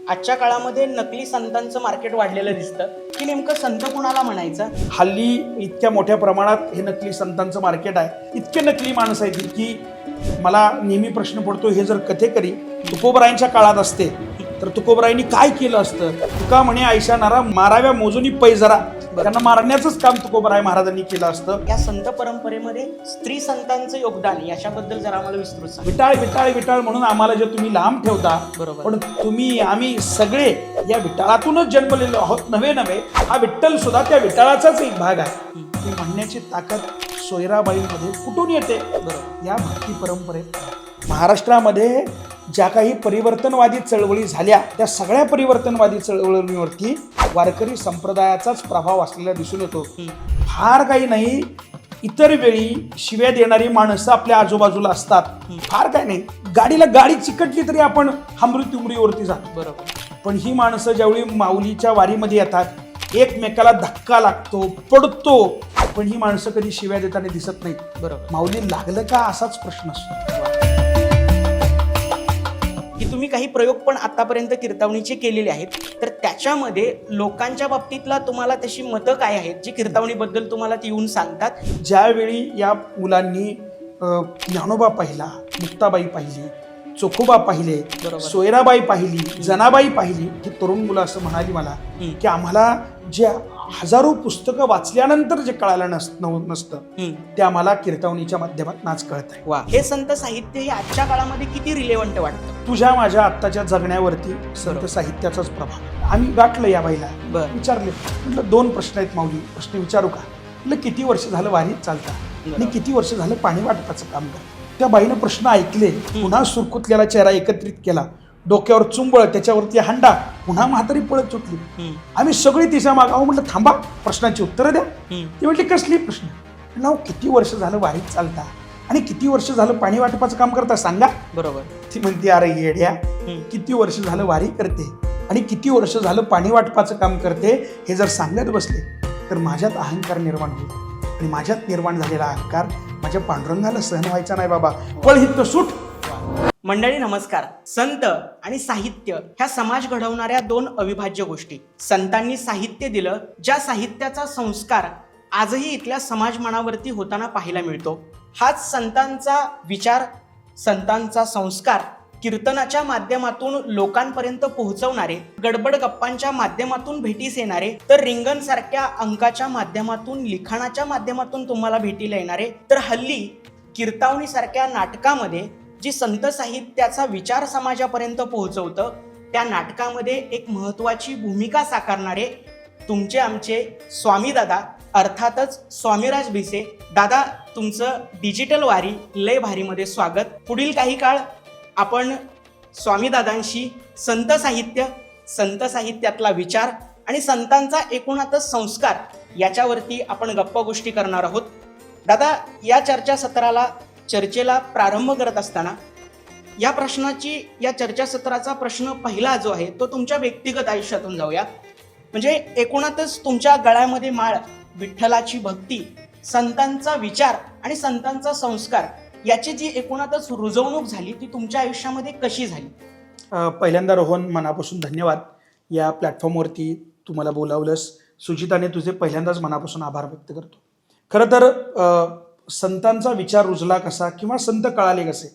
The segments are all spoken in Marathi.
आजच्या काळामध्ये नकली संतांचं मार्केट वाढलेलं दिसतं की नेमकं संत कुणाला म्हणायचं? हल्ली इतक्या मोठ्या प्रमाणात हे नकली संतांचं मार्केट आहे, इतके नकली माणसं आहेत की मला नेहमी प्रश्न पडतो, हे जर कथेकरी तुकोबरायांच्या काळात असते तर तुकोबरायांनी काय केलं असतं? तुका म्हणे आयशा नारा माराव्या मोजूनी पै जरा, त्यांना मारण्याचंच काम तुकोबराय महाराजांनी केलं असतं. या संत परंपरेमध्ये स्त्री संतांचं योगदान याच्याबद्दल जरा आम्हाला विस्तृत सांगा. विटाळ विटाळ विटाळ म्हणून आम्हाला जे तुम्ही लांब ठेवता, बरोबर. पण तुम्ही आम्ही सगळे या विटाळातूनच जन्मलेलो आहोत. नव्हे हा विठ्ठल सुद्धा त्या विटाळाचाच एक भाग आहे. ती म्हणण्याची ताकद सोयराबाईंमध्ये कुठून येते? बरोबर. या भक्ती परंपरेत. महाराष्ट्रामध्ये ज्या काही परिवर्तनवादी चळवळी झाल्या त्या सगळ्या परिवर्तनवादी चळवळींवरती वारकरी संप्रदायाचाच प्रभाव असलेला दिसून येतो. फार काही नाही, इतर वेळी शिव्या देणारी माणसं आपल्या आजूबाजूला असतात. फार काही नाही, गाडीला गाडी चिकटली तरी आपण हमरी तुमरीवरती जातो. बरोबर. पण ही माणसं ज्यावेळी माऊलीच्या वारीमध्ये येतात, एकमेकाला धक्का लागतो, पडतो, पण ही माणसं कधी शिव्या देताना दिसत नाहीत. बरोबर. माऊली लागलं का असाच प्रश्न असतो. की तुम्ही काही प्रयोग पण आतापर्यंत कीर्तवणीचे केलेले आहेत, तर त्याच्यामध्ये लोकांच्या बाबतीतला तुम्हाला तशी मतं काय आहेत जी कीर्तवणीबद्दल तुम्हाला ती येऊन सांगतात? ज्यावेळी या मुलांनी ज्ञानोबा पाहिला, मुक्ताबाई पाहिली, चोखोबा पाहिले, बरोबर. सोयराबाई पाहिली, जनाबाई पाहिली, की तरुण मुलं असं म्हणाली मला की आम्हाला जे हजारो पुस्तकं वाचल्यानंतर जे कळालं नसतं ते आम्हाला कीर्तवणीच्या माध्यमातून आज कळत आहे. वा, हे संत साहित्य हे आजच्या काळामध्ये किती रिलेव्हंट वाटतं? तुझ्या माझ्या आत्ताच्या जगण्यावरती संत साहित्याचाच प्रभाव. आम्ही गाठलं या बाईला, बरं. विचारले, म्हटलं 2 प्रश्न आहेत माऊली, प्रश्न विचारू का? म्हटलं किती वर्ष झालं वारीत चालतं आणि किती वर्ष झालं पाणी वाटपाचं काम करतं? त्या बाईनं प्रश्न ऐकले, पुन्हा सुरकुतलेला चेहरा एकत्रित केला, डोक्यावर चुंबळ, त्याच्यावरती हंडा, पुन्हा म्हातारी पळत सुटली. आम्ही सगळी तिच्या मागावं, म्हटलं थांबा, प्रश्नाची उत्तरं द्या. ती म्हटली कसली प्रश्न? म्हटलं किती वर्ष झालं वारीत चालता आणि किती वर्ष झालं पाणी वाटपाचं काम करता सांगा. बरोबर. ती म्हणते, अरे येड्या, किती वर्ष झालं वारी करते आणि किती वर्ष झालं पाणी वाटपाचं काम करते हे जर सांगत बसले तर माझ्यात अहंकार निर्माण होईल आणि माझ्यात निर्माण झालेला अहंकार माझ्या पांडुरंगाला सहन व्हायचा नाही बाबा. पळ हित सुट. मंडळी नमस्कार. संत आणि साहित्य ह्या समाज घडवणाऱ्या 2 अविभाज्य गोष्टी. संतांनी साहित्य दिलं, ज्या साहित्याचा संस्कार आजही इथल्या समाज मनावरती होताना पाहायला मिळतो. हाच संतांचा विचार, संतांचा संस्कार कीर्तनाच्या माध्यमातून लोकांपर्यंत पोहोचवणारे, गडबड गप्पांच्या माध्यमातून भेटीस येणारे, तर रिंगण सारख्या अंकाच्या माध्यमातून, लिखाणाच्या माध्यमातून तुम्हाला भेटीला येणारे, तर हल्ली कीर्तवणी सारख्या नाटकामध्ये जी संत साहित्याचा विचार समाजापर्यंत पोहोचवतं, त्या नाटकामध्ये एक महत्त्वाची भूमिका साकारणारे तुमचे आमचे स्वामी दादा, अर्थातच स्वामीराज भिसे दादा, तुमचं डिजिटल वारी लय भारीमध्ये स्वागत. पुढील काही काळ आपण स्वामीदादांशी संत साहित्य, संत साहित्यातला विचार आणि संतांचा एकूणातच संस्कार याच्यावरती आपण गप्पा गोष्टी करणार आहोत. दादा, या चर्चेला प्रारंभ करत असताना या चर्चासत्राचा प्रश्न पहिला जो आहे तो तुमच्या व्यक्तिगत आयुष्यातून जाऊया. म्हणजे एकूणातच तुमच्या गळ्यामध्ये माळ, विठ्ठलाची भक्ती, संतांचा विचार आणि संतांचा संस्कार याची जी एकूणातच रुजवणूक झाली ती तुमच्या आयुष्यामध्ये कशी झाली? पहिल्यांदा रोहन, मनापासून धन्यवाद. या प्लॅटफॉर्मवरती तुम्हाला बोलावलंस. सुजिताने तुझे पहिल्यांदाच मनापासून आभार व्यक्त करतो. खरं तर संतांचा विचार रुजला कसा किंवा संत कळाले कसे?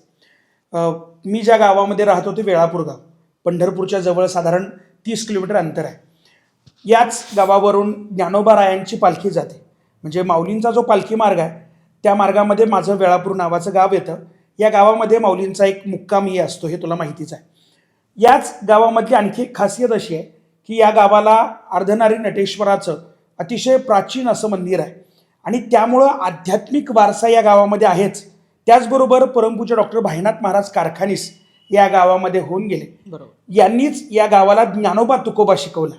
मी ज्या गावामध्ये राहतो ते वेळापूर गाव, पंढरपूरच्या जवळ साधारण 30 किलोमीटर अंतर आहे. याच गावावरून ज्ञानोबारायांची पालखी जाते. म्हणजे माऊलींचा जो पालखी मार्ग आहे त्या मार्गामध्ये माझं वेळापूर नावाचं गाव येतं. या गावामध्ये माऊलींचा एक मुक्कामही असतो, हे तुला माहितीच आहे. याच गावामधली आणखी एक खासियत अशी आहे की या गावाला अर्धनारी नटेश्वराचं अतिशय प्राचीन असं मंदिर आहे आणि त्यामुळं आध्यात्मिक वारसा या गावामध्ये आहेच. त्याचबरोबर परमपूज्य डॉक्टर भाईनाथ महाराज कारखानीस या गावामध्ये होऊन गेले. बरोबर. यांनीच या गावाला ज्ञानोबा तुकोबा शिकवला.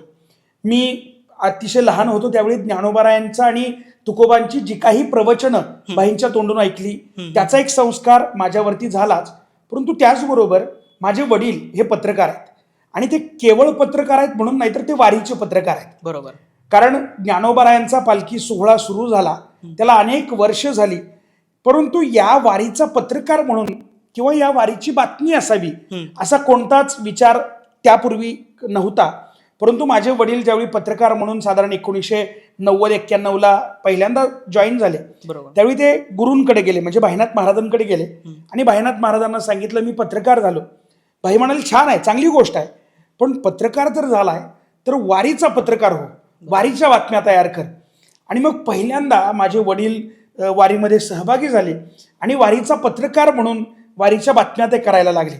मी अतिशय लहान होतो त्यावेळी ज्ञानोबारायांचं आणि तुकोबांची जी काही प्रवचनं बाईंच्या तोंडून ऐकली त्याचा एक संस्कार माझ्यावरती झालाच. परंतु त्याचबरोबर माझे वडील हे पत्रकार आहेत आणि ते केवळ पत्रकार आहेत म्हणून नाही तर ते वारीचे पत्रकार आहेत. बरोबर. कारण ज्ञानोबारायांचा पालखी सोहळा सुरू झाला त्याला अनेक वर्ष झाली, परंतु या वारीचा पत्रकार म्हणून किंवा या वारीची बातमी असावी असा कोणताच विचार त्यापूर्वी नव्हता, परंतु माझे वडील ज्यावेळी पत्रकार म्हणून साधारण 1990-91ला पहिल्यांदा जॉईन झाले, बरोबर. त्यावेळी ते गुरूंकडे गेले, म्हणजे भाईनाथ महाराजांकडे गेले आणि भाईनाथ महाराजांना सांगितलं मी पत्रकार झालो. भाई म्हणाले छान आहे, चांगली गोष्ट आहे, पण पत्रकार जर झालाय तर वारीचा पत्रकार हो, वारीच्या बातम्या तयार कर. आणि मग पहिल्यांदा माझे वडील वारीमध्ये सहभागी झाले आणि वारीचा पत्रकार म्हणून वारीच्या बातम्या ते करायला लागले.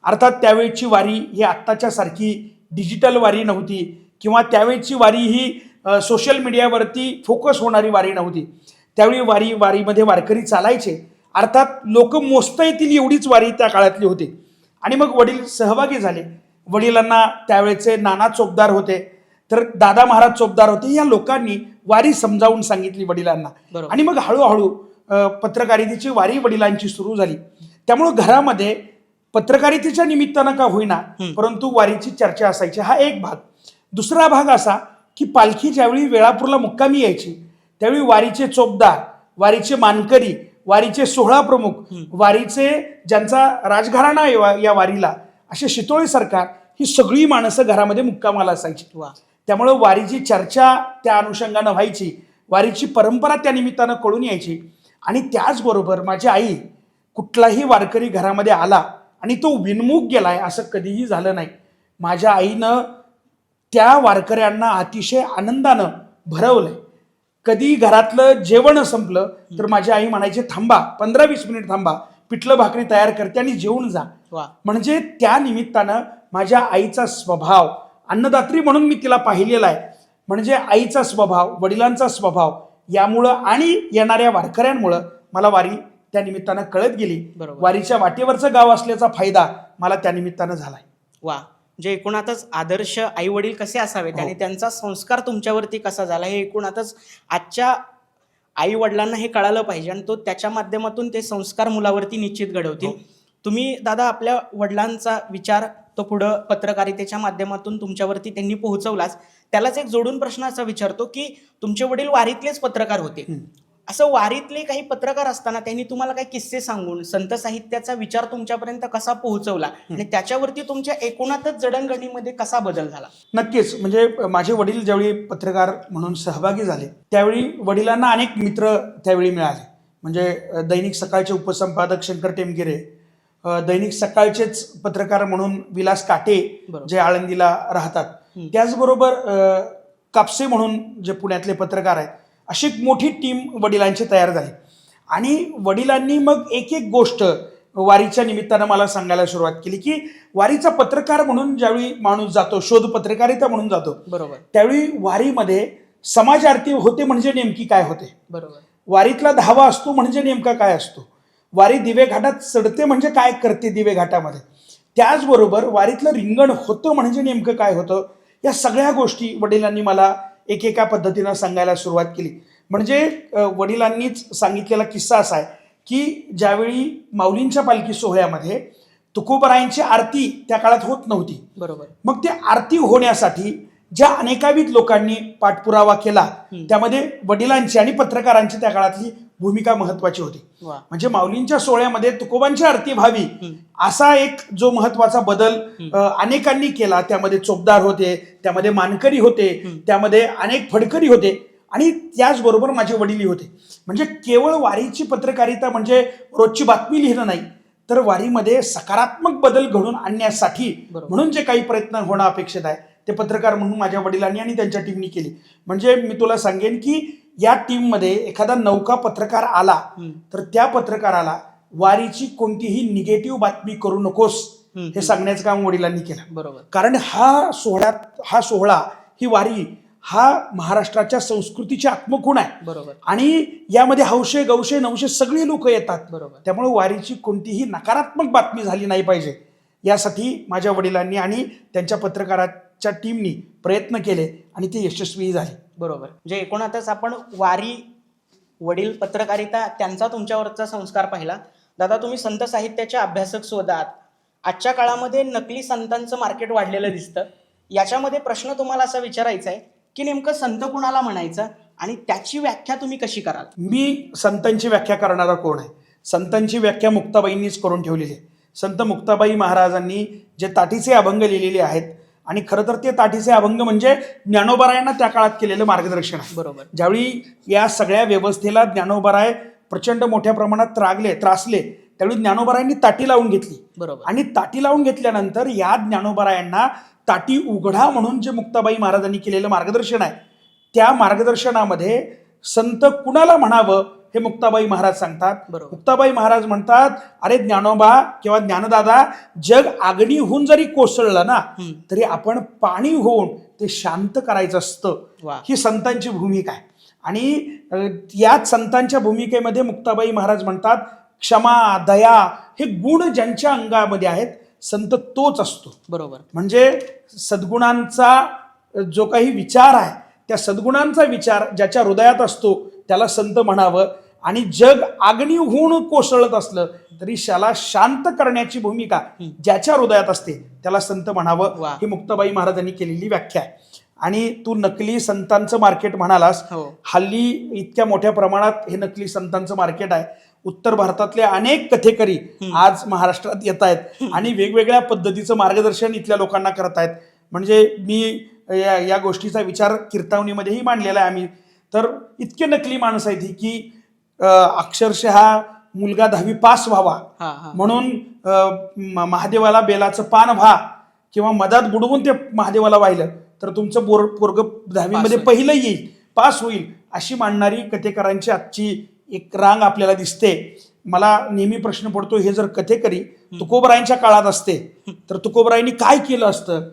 अर्थात त्यावेळची वारी ही आत्ताच्या सारखी डिजिटल वारी नव्हती किंवा त्यावेळची वारी ही सोशल मीडियावरती फोकस होणारी वारी नव्हती. त्यावेळी वारीमध्ये वारकरी चालायचे, अर्थात लोक मोजता येतील एवढीच वारी त्या काळातली होती. आणि मग वडील सहभागी झाले. वडिलांना त्यावेळेचे नाना चोपदार होते, तर दादा महाराज चोपदार होते. या लोकांनी वारी समजावून सांगितली वडिलांना आणि मग हळूहळू पत्रकारितेची वारी वडिलांची सुरू झाली. त्यामुळं घरामध्ये पत्रकारितेच्या निमित्तानं का होईना परंतु वारीची चर्चा असायची, हा एक भाग. दुसरा भाग असा की पालखी ज्यावेळी वेळापूरला मुक्कामी यायची त्यावेळी वारीचे चोपदार, वारीचे मानकरी, वारीचे सोहळा प्रमुख, वारीचे ज्यांचा राजघराणा या वारीला, असे शितोळे सरकार, ही सगळी माणसं घरामध्ये मुक्कामाला असायची. त्यामुळं वारीची चर्चा त्या अनुषंगानं व्हायची, वारीची परंपरा त्या निमित्तानं कळून यायची. आणि त्याचबरोबर माझी आई, कुठलाही वारकरी घरामध्ये आला आणि तो विनमुख गेलाय असं कधीही झालं नाही. माझ्या आईनं त्या वारकऱ्यांना अतिशय आनंदानं भरवलंय. कधी घरातलं जेवण संपलं तर माझी आई म्हणायची थांबा, 15-20 मिनिट थांबा, पिठलं भाकरी तयार करते आणि जेवून जा. म्हणजे त्या निमित्तानं माझ्या आईचा स्वभाव, अन्नदात्री म्हणून मी तिला पाहिलेला आहे, म्हणजे आईचा स्वभाव, वडिलांचा स्वभाव यामुळं आणि येणाऱ्या वारकऱ्यांमुळं मला वारी त्या निमित्तानं कळत गेली. वारीच्या वाटेवरचं गाव असल्याचा फायदा मला त्या निमित्तानं झालाय. वा, म्हणजे एकूणातच आदर्श आई वडील कसे असावेत आणि त्यांचा संस्कार तुमच्यावरती कसा झाला हे एकूणातच आजच्या आई वडिलांना हे कळालं पाहिजे आणि तो त्याच्या माध्यमातून ते संस्कार मुलावरती निश्चित घडवतील. तुम्ही दादा आपल्या वडिलांचा विचार तो पुढं पत्रकारितेच्या माध्यमातून तुमच्यावरती त्यांनी पोहोचवलाच. त्यालाच एक जोडून प्रश्न असा विचारतो की तुमचे वडील वारीतलेच पत्रकार होते, असं वारीतले काही पत्रकार असताना त्यांनी तुम्हाला काही किस्से सांगून संत साहित्याचा विचार तुमच्यापर्यंत कसा पोहोचवला आणि त्याच्यावरती तुमच्या एकूणातच जडणघडणीमध्ये कसा बदल झाला? नक्कीच. म्हणजे माझे वडील ज्यावेळी पत्रकार म्हणून सहभागी झाले त्यावेळी वडिलांना अनेक मित्र त्यावेळी मिळाले. म्हणजे दैनिक सकाळचे उपसंपादक शंकर टेमगिरे, दैनिक सकाळचेच पत्रकार म्हणून विलास काटे जे आळंदीला राहतात, त्याचबरोबर कापसे म्हणून जे पुण्यातले पत्रकार आहेत, अशी एक मोठी टीम वडिलांची तयार झाली. आणि वडिलांनी मग एक एक गोष्ट वारीच्या निमित्तानं मला सांगायला सुरुवात केली की वारीचा पत्रकार म्हणून ज्यावेळी माणूस जातो, शोध पत्रकारिता म्हणून जातो, बरोबर, त्यावेळी वारीमध्ये समाज आरती होते म्हणजे नेमकी काय होते, बरोबर, वारीतला धावा असतो म्हणजे नेमका काय असतो, वारी दिवे घाटात चढते म्हणजे काय करते दिवे घाटामध्ये, त्याचबरोबर वारीतलं रिंगण होतं म्हणजे नेमकं काय होतं, या सगळ्या गोष्टी वडिलांनी मला एकेका पद्धतीनं सांगायला सुरुवात केली. म्हणजे वडिलांनीच सांगितलेला किस्सा असा आहे की ज्यावेळी माऊलींच्या पालखी सोहळ्यामध्ये तुकोबरायांची आरती त्या काळात होत नव्हती, बरोबर, मग ती आरती होण्यासाठी ज्या अनेकाविध लोकांनी पाठपुरावा केला त्यामध्ये वडिलांची आणि पत्रकारांची त्या काळातली भूमिका महत्वाची होती. म्हणजे माऊलींच्या सोहळ्यामध्ये तुकोबांची आरती व्हावी असा एक जो महत्वाचा बदल अनेकांनी केला. त्यामध्ये चोपदार होते, त्यामध्ये मानकरी होते, त्यामध्ये अनेक फडकरी होते आणि त्याचबरोबर माझे वडीलही होते. म्हणजे केवळ वारीची पत्रकारिता म्हणजे रोजची बातमी लिहिणं नाही, तर वारीमध्ये सकारात्मक बदल घडून आणण्यासाठी म्हणून जे काही प्रयत्न होणं अपेक्षित आहे ते पत्रकार म्हणून माझ्या वडिलांनी आणि त्यांच्या टीमनी केली. म्हणजे मी तुला सांगेन की या टीममध्ये एखादा नौका पत्रकार आला तर त्या पत्रकाराला वारीची कोणतीही निगेटिव्ह बातमी करू नकोस हे सांगण्याचं काम वडिलांनी केलं. बरोबर, कारण हा सोहळा ही वारी हा महाराष्ट्राच्या संस्कृतीची आत्मखूण आहे. बरोबर, आणि यामध्ये हौशे गौशे नवशे सगळे लोक येतात. बरोबर, त्यामुळे वारीची कोणतीही नकारात्मक बातमी झाली नाही पाहिजे यासाठी माझ्या वडिलांनी आणि त्यांच्या पत्रकाराच्या टीमनी प्रयत्न केले आणि ते यशस्वी झाले. बरोबर. म्हणजे एकूणातच आपण वारी, वडील, पत्रकारिता त्यांचा तुमच्यावरचा संस्कार पाहिला. दादा तुम्ही संत साहित्याचे अभ्यासक सुद्धा आहात. आजच्या काळामध्ये नकली संतांचं मार्केट वाढलेलं दिसतं. याच्यामध्ये प्रश्न तुम्हाला असा विचारायचा आहे की नेमकं संत कुणाला म्हणायचं आणि त्याची व्याख्या तुम्ही कशी कराल? मी संतांची व्याख्या करणारा कोण आहे? संतांची व्याख्या मुक्ताबाईंनीच करून ठेवलेली आहे. संत मुक्ताबाई महाराजांनी जे ताटीचे अभंग लिहिलेले आहेत आणि खरं तर ते ताटीचे अभंग म्हणजे ज्ञानोबारायांना त्या काळात केलेलं मार्गदर्शन आहे. बरोबर. ज्यावेळी या सगळ्या व्यवस्थेला ज्ञानोबाराय प्रचंड मोठ्या प्रमाणात त्रासले त्यावेळी ज्ञानोबारायांनी ताटी लावून घेतली. बरोबर. आणि ताटी लावून घेतल्यानंतर या ज्ञानोबारायांना ताटी उघडा म्हणून जे मुक्ताबाई महाराजांनी केलेलं मार्गदर्शन आहे, त्या मार्गदर्शनामध्ये संत कुणाला म्हणावं हे मुक्ताबाई महाराज सांगतात. बरोबर. मुक्ताबाई महाराज म्हणतात, अरे ज्ञानोबा किंवा ज्ञानदादा, जग आगणीहून जरी कोसळलं ना तरी आपण पाणी होऊन ते शांत करायचं असतं. वा. ही संतांची भूमिका आहे. आणि याच संतांच्या भूमिकेमध्ये मुक्ताबाई महाराज म्हणतात, क्षमा, दया हे गुण ज्यांच्या अंगामध्ये आहेत संत तोच असतो. बरोबर. म्हणजे सद्गुणांचा जो काही विचार आहे, त्या सद्गुणांचा विचार ज्याच्या हृदयात असतो त्याला संत म्हणावं. आणि जग आग्नी होऊन कोसळत असलं तरी त्याला शांत करण्याची भूमिका ज्याच्या हृदयात असते त्याला संत म्हणावं. वा. ही मुक्ताबाई महाराजांनी केलेली व्याख्या आहे. आणि तू नकली संतांचं मार्केट म्हणालास, हो. हल्ली इतक्या मोठ्या प्रमाणात हे नकली संतांचं मार्केट आहे. उत्तर भारतातले अनेक कथेकरी आज महाराष्ट्रात येत आहेत आणि वेगवेगळ्या पद्धतीचं मार्गदर्शन इथल्या लोकांना करत आहेत. म्हणजे मी या गोष्टीचा विचार कीर्तवणीमध्येही मांडलेला आहे आम्ही. तर इतके नकली माणसं आहेत की अक्षरशः मुलगा 10वी पास व्हावा म्हणून महादेवाला बेलाचं पान व्हा किंवा मधात बुडवून ते महादेवाला वाहिलं तर तुमचं पोरग 10वी मध्ये पहिलं येईल, पास होईल, अशी मांडणारी कथेकरांची आजची एक रांग आपल्याला दिसते. मला नेहमी प्रश्न पडतो, हे जर कथेकरी तुकोबरायांच्या काळात असते तर तुकोबरायांनी काय केलं असतं?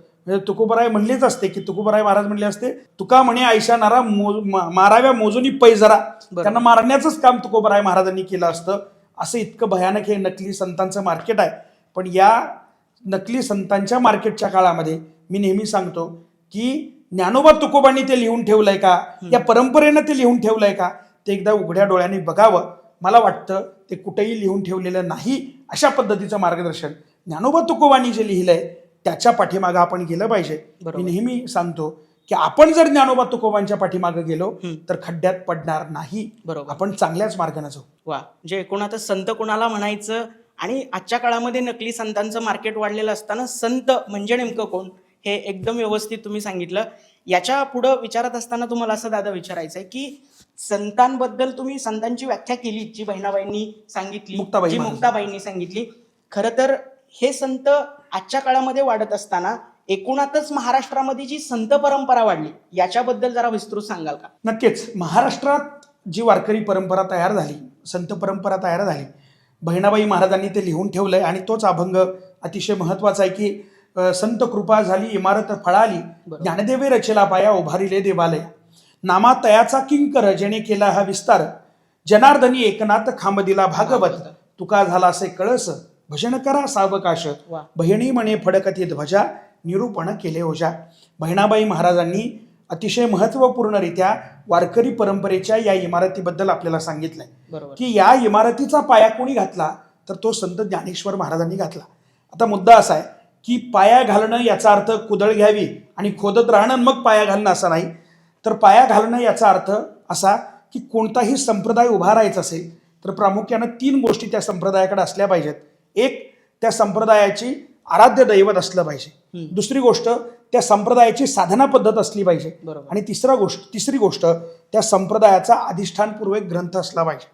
तुकोबराय म्हणलेच असते की तुकोबराय महाराज म्हणले असते, तुका म्हणे आयशा नारा माराव्या मोजूनी पै जरा. त्यांना मारण्याचंच काम तुकोबराय महाराजांनी केलं असतं. असं इतकं भयानक हे नकली संतांचं मार्केट आहे. पण या नकली संतांच्या मार्केटच्या काळामध्ये मी नेहमी सांगतो की ज्ञानोबा तुकोबांनी ते लिहून ठेवलंय का, या परंपरेनं ते लिहून ठेवलंय का, ते एकदा उघड्या डोळ्यांनी बघावं. मला वाटतं ते कुठेही लिहून ठेवलेलं नाही. अशा पद्धतीचं मार्गदर्शन ज्ञानोबा तुकोबांनी जे लिहिलंय त्याच्या पाठीमागं आपण गेलं पाहिजे. मी नेहमी सांगतो की आपण जर ज्ञानोबा तुकोबांच्या पाठीमागं गेलो तर खड्ड्यात पडणार नाही. बरोबर. आपण चांगल्याच मार्गाने जाऊ. वा. म्हणजे एकूणातच संत कोणाला म्हणायचं आणि आजच्या काळामध्ये नकली संतांचं मार्केट वाढलेलं असताना संत म्हणजे नेमकं कोण हे एकदम व्यवस्थित तुम्ही सांगितलं. याच्या पुढं विचारत असताना तुम्हाला असं दादा विचारायचं आहे की संतांबद्दल तुम्ही संतांची व्याख्या केली जी बहिणाबाईंनी सांगितली, जी मुक्ताबाईंनी सांगितली. खरं तर हे संत आजच्या काळामध्ये वाढत असताना एकूणातच महाराष्ट्रामध्ये जी संत परंपरा वाढली याच्याबद्दल जरा विस्तृत सांगाल का? नक्कीच. महाराष्ट्रात जी वारकरी परंपरा तयार झाली, संत परंपरा तयार झाली, बहिणाबाई महाराजांनी ते लिहून ठेवलंय. आणि तोच अभंग अतिशय महत्वाचा आहे की संत कृपा झाली इमारत फळाली, ज्ञानदेवे रचेला पाया उभारिले देवालय, नामा तयाचा किंकर जेणे केला हा विस्तार, जनार्दनी एकनाथ खांब दिला भागवत, तुका झाला असे कळस, भजन करा सावकाश, बहिणी म्हणे फडकती ध्वजा, निरूपण केले ओझा. बहिणाबाई महाराजांनी अतिशय महत्वपूर्णरित्या वारकरी परंपरेच्या या इमारतीबद्दल आपल्याला सांगितलंय की या इमारतीचा पाया कोणी घातला तर तो संत ज्ञानेश्वर महाराजांनी घातला. आता मुद्दा असा आहे की पाया घालणं याचा अर्थ कुदळ घ्यावी आणि खोदत राहणं मग पाया घालणं असा नाही. तर पाया घालणं याचा अर्थ असा की कोणताही संप्रदाय उभारायचा असेल तर प्रामुख्यानं 3 गोष्टी त्या संप्रदायाकडे असल्या पाहिजेत. एक, त्या संप्रदायाची आराध्य दैवत असलं पाहिजे. दुसरी गोष्ट, त्या संप्रदायाची साधना पद्धत असली पाहिजे. आणि तिसरी गोष्ट त्या संप्रदायाचा अधिष्ठानपूर्वक ग्रंथ असला पाहिजे.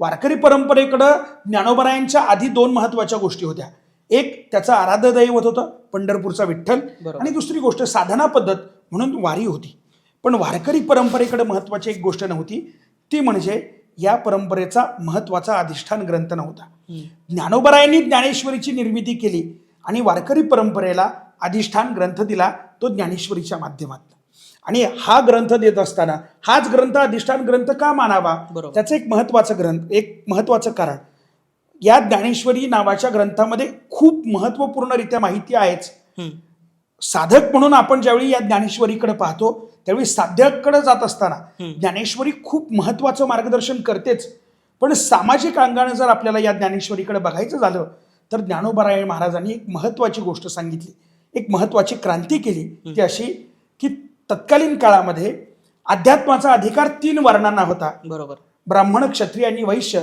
वारकरी परंपरेकडं ज्ञानोबरायांच्या आधी 2 महत्वाच्या गोष्टी होत्या. एक, त्याचं आराध्य दैवत होतं पंढरपूरचा विठ्ठल, आणि दुसरी गोष्ट साधना पद्धत म्हणून वारी होती. पण वारकरी परंपरेकडे महत्वाची एक गोष्ट नव्हती, ती म्हणजे या परंपरेचा महत्वाचा अधिष्ठान ग्रंथ नव्हता. ज्ञानोबरायांनी ज्ञानेश्वरीची निर्मिती केली आणि वारकरी परंपरेला अधिष्ठान ग्रंथ दिला, तो ज्ञानेश्वरीच्या माध्यमातून. आणि हा ग्रंथ देत असताना हाच ग्रंथ अधिष्ठान ग्रंथ का मानावा, त्याचं एक महत्वाचं कारण, या ज्ञानेश्वरी नावाच्या ग्रंथामध्ये खूप महत्वपूर्णरित्या माहिती आहेच. साधक म्हणून आपण ज्यावेळी या ज्ञानेश्वरीकडे पाहतो त्यावेळी साध्याकडे जात असताना ज्ञानेश्वरी खूप महत्वाचं मार्गदर्शन करतेच. पण सामाजिक अंगाने जर आपल्याला या ज्ञानेश्वरीकडे बघायचं झालं तर ज्ञानोबराय महाराजांनी एक महत्वाची गोष्ट सांगितली, एक महत्वाची क्रांती केली. ती अशी की तत्कालीन काळामध्ये अध्यात्माचा अधिकार 3 वर्णांना होता. बरोबर. ब्राह्मण, क्षत्रिय आणि वैश्य.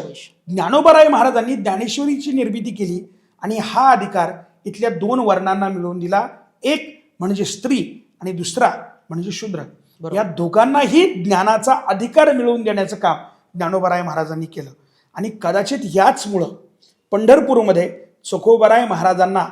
ज्ञानोबराय महाराजांनी ज्ञानेश्वरीची निर्मिती केली आणि हा अधिकार इथल्या 2 वर्णांना मिळवून दिला. एक म्हणजे स्त्री आणि दुसरा म्हणजे शूद्र, बरोबर. या दोघांनाही ज्ञानाचा अधिकार मिळवून देण्याचं काम ज्ञानोबाराय महाराजांनी केलं. आणि कदाचित याचमुळं पंढरपूरमध्ये चोखोबाराय महाराजांना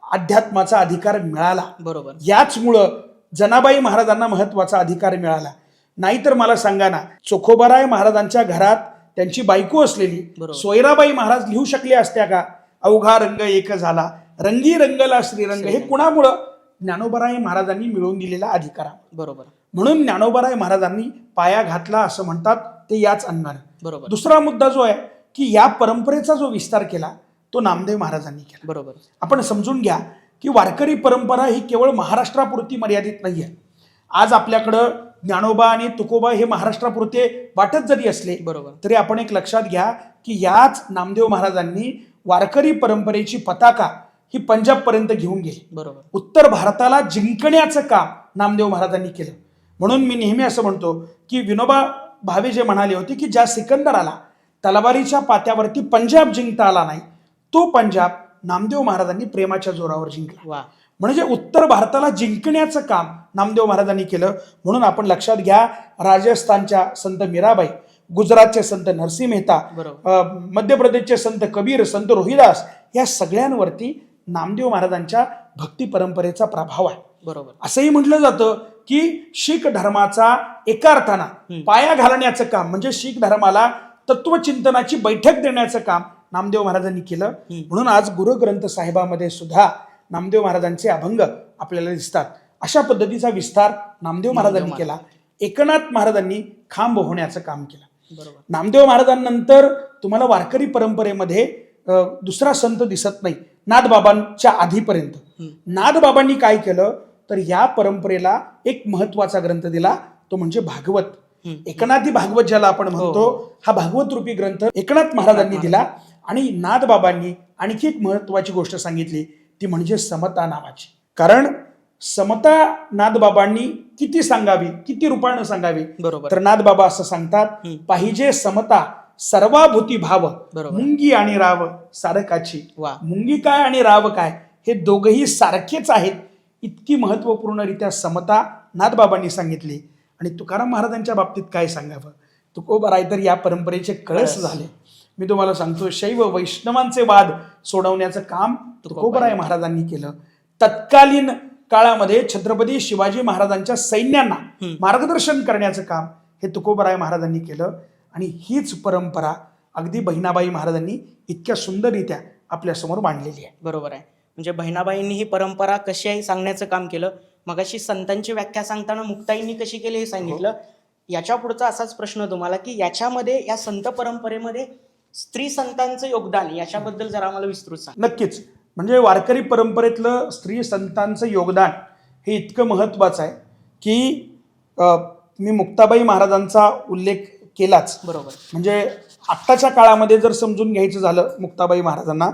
अध्यात्माचा अधिकार मिळाला. बरोबर. याचमुळं जनाबाई महाराजांना महत्वाचा अधिकार मिळाला. नाहीतर मला सांगा ना, चोखोबाराय महाराजांच्या घरात त्यांची बायको असलेली बरोबर. सोयराबाई महाराज लिहू शकले असत्या का? अवघा रंग एक झाला, रंगी रंगला श्रीरंग. हे कुणामुळं? ज्ञानोबाराय महाराजांनी मिळवून दिलेला अधिकार. बरोबर. म्हणून ज्ञानोबाराय महाराजांनी पाया घातला असं म्हणतात ते याच अंगाने. बरोबर. दुसरा मुद्दा जो आहे की या परंपरेचा जो विस्तार केला तो नामदेव महाराजांनी केला. बरोबर. आपण समजून घ्या की वारकरी परंपरा ही केवळ महाराष्ट्रापुरती मर्यादित नाही आहे. आज आपल्याकडं ज्ञानोबा आणि तुकोबा हे महाराष्ट्रापुरते वाटत जरी असले बरोबर. तरी आपण एक लक्षात घ्या की याच नामदेव महाराजांनी वारकरी परंपरेची पताका ही पंजाबपर्यंत घेऊन गेली. बरोबर. उत्तर भारताला जिंकण्याचं काम नामदेव महाराजांनी केलं. म्हणून मी नेहमी असं म्हणतो की विनोबा भावे जे म्हणाले होते की ज्या सिकंदराला तलवारीच्या पात्यावरती पंजाब जिंकता आला नाही, तो पंजाब नामदेव महाराजांनी प्रेमाच्या जोरावर जिंकला. वा. म्हणजे उत्तर भारताला जिंकण्याचं काम नामदेव महाराजांनी केलं. म्हणून आपण लक्षात घ्या, राजस्थानच्या संत मीराबाई, गुजरातचे संत नरसिंह मेहता, मध्य प्रदेशचे संत कबीर, संत रोहिदास, या सगळ्यांवरती नामदेव महाराजांच्या भक्ती परंपरेचा प्रभाव आहे. बरोबर. असंही म्हटलं जातं की शीख धर्माचा एका अर्थानं पाया घालण्याचं काम म्हणजे शीख धर्माला तत्वचिंतनाची बैठक देण्याचं काम नामदेव महाराजांनी केलं. म्हणून आज गुरुग्रंथ साहेबामध्ये सुद्धा नामदेव महाराजांचे अभंग आपल्याला दिसतात. अशा पद्धतीचा विस्तार नामदेव महाराजांनी केला. एकनाथ महाराजांनी खांब होण्याचं काम केलं. बरोबर. नामदेव महाराजांनंतर तुम्हाला वारकरी परंपरेमध्ये दुसरा संत दिसत नाही नाथबाबांच्या आधीपर्यंत. नाथबाबांनी काय केलं तर या परंपरेला एक महत्वाचा ग्रंथ दिला, तो म्हणजे भागवत. एकनाथी भागवत ज्याला आपण म्हणतो, हा भागवत रूपी ग्रंथ एकनाथ महाराजांनी दिला. आणि नाथबाबांनी आणखी एक महत्वाची गोष्ट सांगितली, ती म्हणजे समता नावाची. कारण समता नाथबाबांनी किती सांगावी, किती रूपानं सांगावी. बरोबर. तर नाथबाबा असं सांगतात, पाहिजे समता सर्वाभूती भाव, मुंगी आणि राव सारकाची. मुंगी काय आणि राव काय हे दोघही सारखेच आहेत. इतकी महत्वपूर्णरित्या समता नाथबाबांनी सांगितली. आणि तुकाराम महाराजांच्या बाबतीत काय सांगावं, तुकोबाराय तर या परंपरेचे कळस झाले. मी तुम्हाला सांगतो, शैव वैष्णवांचे वाद सोडवण्याचं काम तुकोबाराय महाराजांनी केलं. तत्कालीन काळामध्ये छत्रपती शिवाजी महाराजांच्या सैन्यांना मार्गदर्शन करण्याचं काम हे तुकोबाराय महाराजांनी केलं. आणि हीच परंपरा अगदी बहिणाबाई महाराजांनी इतक्या सुंदररित्या आपल्यासमोर मांडलेली आहे. बरोबर आहे. म्हणजे बहिणाबाईंनी ही परंपरा कशी आहे सांगण्याचं काम केलं. मगाशी संतांची व्याख्या सांगताना मुक्ताईंनी कशी केली हे सांगितलं. याच्या पुढचा असाच प्रश्न तुम्हाला की याच्यामध्ये या संत परंपरेमध्ये स्त्री संतांचं योगदान याच्याबद्दल जरा आम्हाला विस्तृत सांग. नक्कीच. म्हणजे वारकरी परंपरेतलं स्त्री संतांचं योगदान हे इतकं महत्वाचं आहे की मी मुक्ताबाई महाराजांचा उल्लेख केलाच. बरोबर. म्हणजे आत्ताच्या काळामध्ये जर समजून घ्यायचं झालं मुक्ताबाई महाराजांना,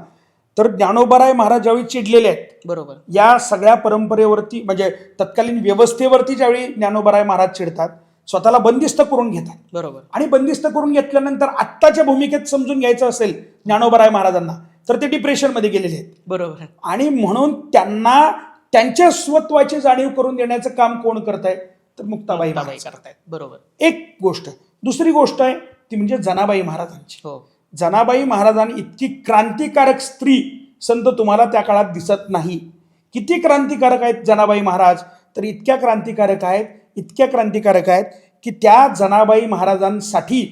तर ज्ञानोबाराय महाराज ज्यावेळी चिडलेले आहेत, बरोबर, या सगळ्या परंपरेवरती म्हणजे तत्कालीन व्यवस्थेवरती ज्यावेळी ज्ञानोबाराय महाराज चिडतात, स्वतःला बंदिस्त करून घेतात. बरोबर. आणि बंदिस्त करून घेतल्यानंतर आत्ताच्या भूमिकेत समजून घ्यायचं असेल ज्ञानोबाराय महाराजांना, तर ते डिप्रेशनमध्ये गेलेले आहेत. बरोबर. आणि म्हणून त्यांना त्यांच्या स्वत्वाची जाणीव करून देण्याचं काम कोण करत आहे तर मुक्ताबाई करतायत. बरोबर. एक गोष्ट. दुसरी गोष्ट आहे ती म्हणजे जनाबाई महाराजांची. जनाबाई महाराजांनी इतकी क्रांतिकारक स्त्री संत तुम्हाला त्या काळात दिसत नाही. किती क्रांतिकारक आहेत जनाबाई महाराज, तर इतक्या क्रांतिकारक आहेत की त्या जनाबाई महाराजांसाठी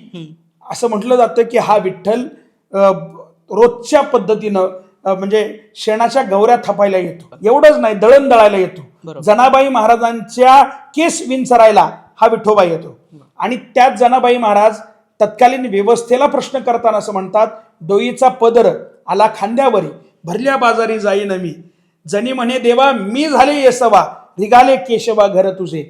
असं म्हटलं जातं की हा विठ्ठल रोजच्या पद्धतीनं म्हणजे शेणाच्या गवऱ्या थापायला येतो. एवढंच नाही, दळण दळायला येतो. जनाबाई महाराजांच्या केस विंचरायला हा विठोबा येतो. आणि त्याच जनाबाई महाराज तत्कालीन व्यवस्थेला प्रश्न करताना असं म्हणतात, डोईचा पदर आला खांद्यावरी, भरल्या बाजारी जाईन मी, जनी म्हणे देवा मी झाले येसवा, रिगाले केशवा घर तुझे.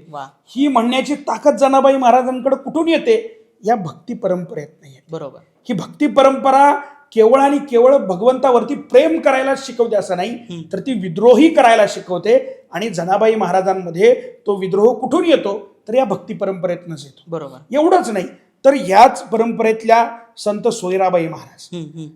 ही म्हणण्याची ताकद जनाबाई महाराजांकडे कुठून येते? या भक्ती परंपरेत नाही. बरोबर. ही भक्ती परंपरा केवळ आणि केवळ भगवंतावरती प्रेम करायला शिकवते असं नाही, तर ती विद्रोही करायला शिकवते. आणि जनाबाई महाराजांमध्ये तो विद्रोह कुठून येतो तर या भक्ती परंपरेतनच येतो. बरोबर. एवढंच नाही तर याच परंपरेतल्या संत सोयराबाई महाराज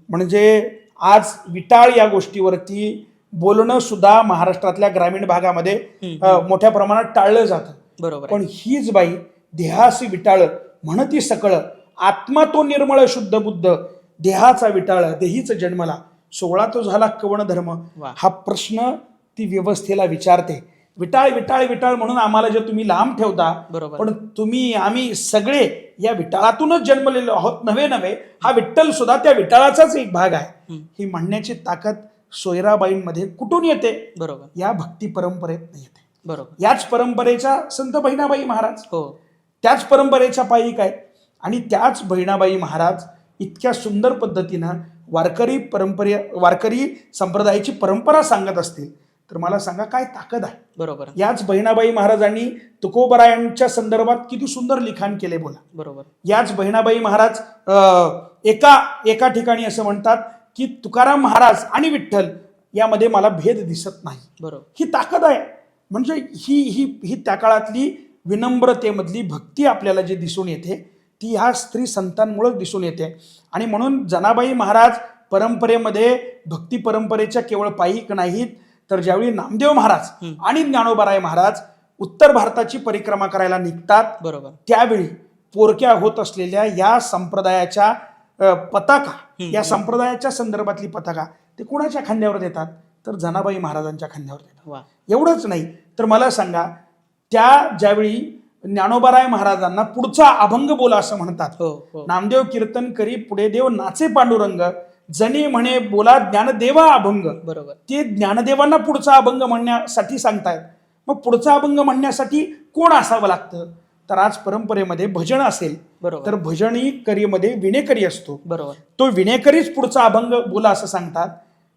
म्हणजे आज विटाळ या गोष्टीवरती बोलणं सुद्धा महाराष्ट्रातल्या ग्रामीण भागामध्ये मोठ्या प्रमाणात टाळलं जातं. बरोबर पण हीच बाई देहासी विटाळ म्हणती सकळ, आत्मा तो निर्मळ शुद्ध बुद्ध, देहाचा विटाळ देहीच जन्मला, 16 तो झाला कवण धर्म. वा. हा प्रश्न ती व्यवस्थेला विचारते. विटाळ विटाळ विटाळ म्हणून आम्हाला जे तुम्ही लांब ठेवता, बरोबर. पण तुम्ही आम्ही सगळे या विटाळातूनच जन्मलेलो आहोत. नव्हे हा विठ्ठल सुद्धा त्या विटाळाचाच एक भाग आहे. ही म्हणण्याची ताकद सोयराबाईंमध्ये कुठून येते? बरोबर. या भक्ती परंपरेत येते. बरोबर. याच परंपरेच्या संत बहिणाबाई महाराज, हो, त्याच परंपरेच्या पायिक आहेत. आणि त्याच बहिणाबाई महाराज इतक्या सुंदर पद्धतीनं वारकरी संप्रदायाची परंपरा सांगत असतील तर मला सांगा काय ताकद आहे. बरोबर. याच बहिणाबाई महाराजांनी तुकोबरायांच्या संदर्भात किती सुंदर लिखाण केले बोला. बरोबर. याच बहिणाबाई महाराज एका ठिकाणी असं म्हणतात की तुकाराम महाराज आणि विठ्ठल यामध्ये मला भेद दिसत नाही. बरोबर. ही ताकद आहे. म्हणजे ही ही ही त्या काळातली विनम्रतेमधली भक्ती आपल्याला जी दिसून येते ती ह्या स्त्री संतांमुळे दिसून येते. आणि म्हणून जनाबाई महाराज परंपरेमध्ये भक्ती परंपरेच्या केवळ पायिक नाहीत, तर ज्यावेळी नामदेव महाराज आणि ज्ञानोबाराय महाराज उत्तर भारताची परिक्रमा करायला निघतात, बरोबर, त्यावेळी पोरक्या होत असलेल्या या संप्रदायाच्या पताका, या संप्रदायाच्या संदर्भातली पताका ते कुणाच्या खांद्यावर देतात? तर जनाबाई महाराजांच्या खांद्यावर देतात. वा. एवढंच नाही तर मला सांगा, त्या ज्यावेळी ज्ञानोबाराय महाराजांना पुढचा अभंग बोला असं म्हणतात, हो, हो. नामदेव कीर्तन करी पुढे देव नाचे पांडुरंग, जनी म्हणे बोला ज्ञानदेवा अभंग. बरोबर. ते ज्ञानदेवांना पुढचा अभंग म्हणण्यासाठी सांगतायत. मग पुढचा अभंग म्हणण्यासाठी कोण असावं लागतं? तर आज परंपरेमध्ये भजन असेल बरोबर. तर भजनी करीमध्ये विणेकरी असतो. बरोबर. तो विणेकरीच पुढचा अभंग बोला असं सांगतात.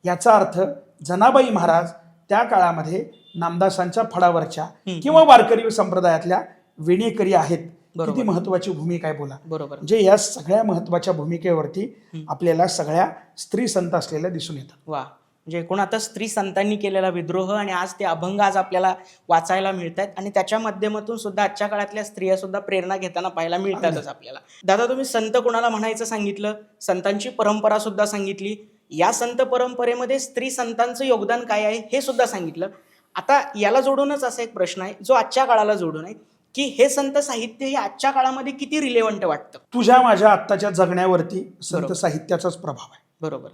याचा अर्थ जनाबाई महाराज त्या काळामध्ये नामदासांच्या फळावरच्या किंवा वारकरी संप्रदायातल्या विणेकरी आहेत. किती महत्वाची भूमिका आहे बोला. बरोबर. म्हणजे या सगळ्या महत्वाच्या भूमिकेवरती आपल्याला सगळ्या स्त्री संत असलेल्या दिसून येतात. वा. म्हणजे एकूण आता स्त्री संतांनी केलेला विद्रोह आणि आज ते अभंग आज आपल्याला वाचायला मिळत आहेत आणि त्याच्या माध्यमातून सुद्धा आजच्या काळातल्या स्त्रिया सुद्धा प्रेरणा घेताना पाहायला मिळतातच आपल्याला. दादा, तुम्ही संत कोणाला म्हणायचं सांगितलं, संतांची परंपरा सुद्धा सांगितली, या संत परंपरेमध्ये स्त्री संतांचं योगदान काय आहे हे सुद्धा सांगितलं. आता याला जोडूनच असा एक प्रश्न आहे जो आजच्या काळाला जोडून आहे की हे संत साहित्य हे आजच्या काळामध्ये किती रिलेव्हंट वाटतं? तुझ्या माझ्या आत्ताच्या जगण्यावरती संत साहित्याचाच प्रभाव आहे. बरोबर.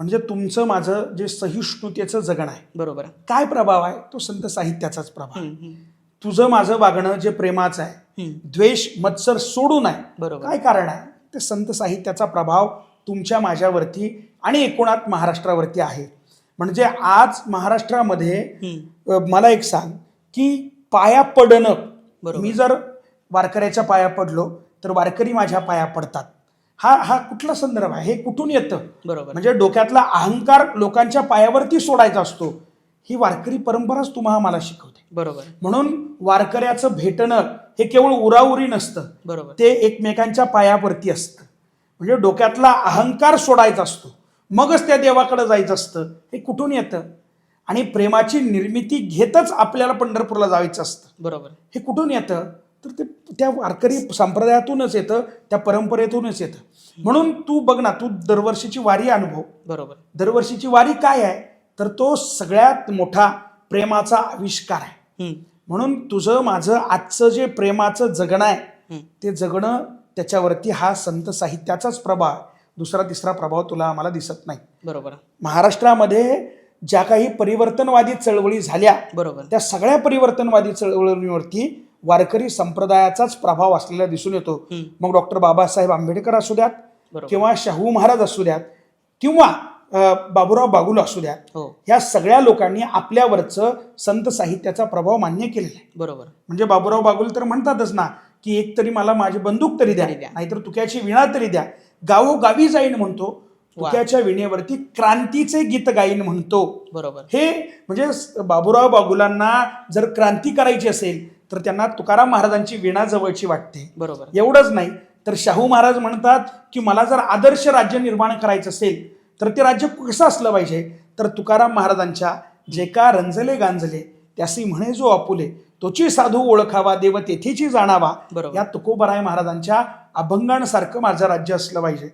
म्हणजे तुमचं माझं जे सहिष्णुतेचं जगणं आहे, बरोबर, काय प्रभाव आहे? तो संत साहित्याचाच प्रभाव आहे. तुझं माझं वागणं जे प्रेमाचं आहे, द्वेष मत्सर सोडून आहे, बरोबर, काय कारण आहे? ते संत साहित्याचा प्रभाव तुमच्या माझ्यावरती आणि एकूणात महाराष्ट्रावरती आहे. म्हणजे आज महाराष्ट्रामध्ये मला एक सांग की पाया पडणं, मी जर वारकऱ्याच्या पाया पडलो तर वारकरी माझ्या पाया पडतात, हा कुठला संदर्भ आहे? हे कुठून येतं? बरोबर. म्हणजे डोक्यातला अहंकार लोकांच्या पायावरती सोडायचा असतो, ही वारकरी परंपराच तुम्हाला मला शिकवते. बरोबर. म्हणून वारकऱ्याचं भेटणं हे केवळ उराउरी नसतं, बरोबर, ते एकमेकांच्या पायावरती असतं. म्हणजे डोक्यातला अहंकार सोडायचा असतो, मगच त्या देवाकडे जायचं असतं. हे कुठून येतं? आणि प्रेमाची निर्मिती घेतच आपल्याला पंढरपूरला जायचं असतं. बरोबर. हे कुठून येतं? तर ते त्या वारकरी संप्रदायातूनच येतं, त्या परंपरेतूनच येतं. म्हणून तू बघ ना, तू दरवर्षीची वारी अनुभव. बरोबर. दरवर्षीची वारी काय आहे? तर तो सगळ्यात मोठा प्रेमाचा आविष्कार आहे. म्हणून तुझं माझं आजचं जे प्रेमाचं जगणं आहे ते जगणं, त्याच्यावरती हा संत साहित्याचाच प्रभाव, दुसरा तिसरा प्रभाव तुला आम्हाला दिसत नाही. बरोबर. महाराष्ट्रामध्ये ज्या काही परिवर्तनवादी चळवळी झाल्या, बरोबर, त्या सगळ्या परिवर्तनवादी चळवळीवरती वारकरी संप्रदायाचाच प्रभाव असलेला दिसून येतो. मग डॉक्टर बाबासाहेब आंबेडकर असू द्यात, किंवा शाहू महाराज असू द्यात, किंवा बाबुराव बागुल असू द्यात, ह्या सगळ्या लोकांनी आपल्यावरचं संत साहित्याचा प्रभाव मान्य केलेला आहे. बरोबर. म्हणजे बाबुराव बागुल तर म्हणतातच ना की एक तरी मला माझी बंदूक तरी द्या, नाहीतर तुक्याची विणा तरी द्या, गावोगावी जाईन म्हणतो, तुक्याच्या विणेवरती क्रांतीचे गीत गाईन म्हणतो. बरोबर. हे म्हणजे बाबुराव बागुलांना जर क्रांती करायची असेल तर त्यांना तुकाराम महाराजांची विणा जवळची वाटते. बरोबर. एवढंच नाही तर शाहू महाराज म्हणतात की मला जर आदर्श राज्य निर्माण करायचं असेल तर ते राज्य कसं असलं पाहिजे? तर तुकाराम महाराजांच्या जे का रंजले गांजले त्यासी म्हणे जो आपुले, तोची साधू ओळखावा देव तेथेची जाणावा, या तुकोबराय महाराजांच्या अभंगांसारखं माझं राज्य असलं पाहिजे.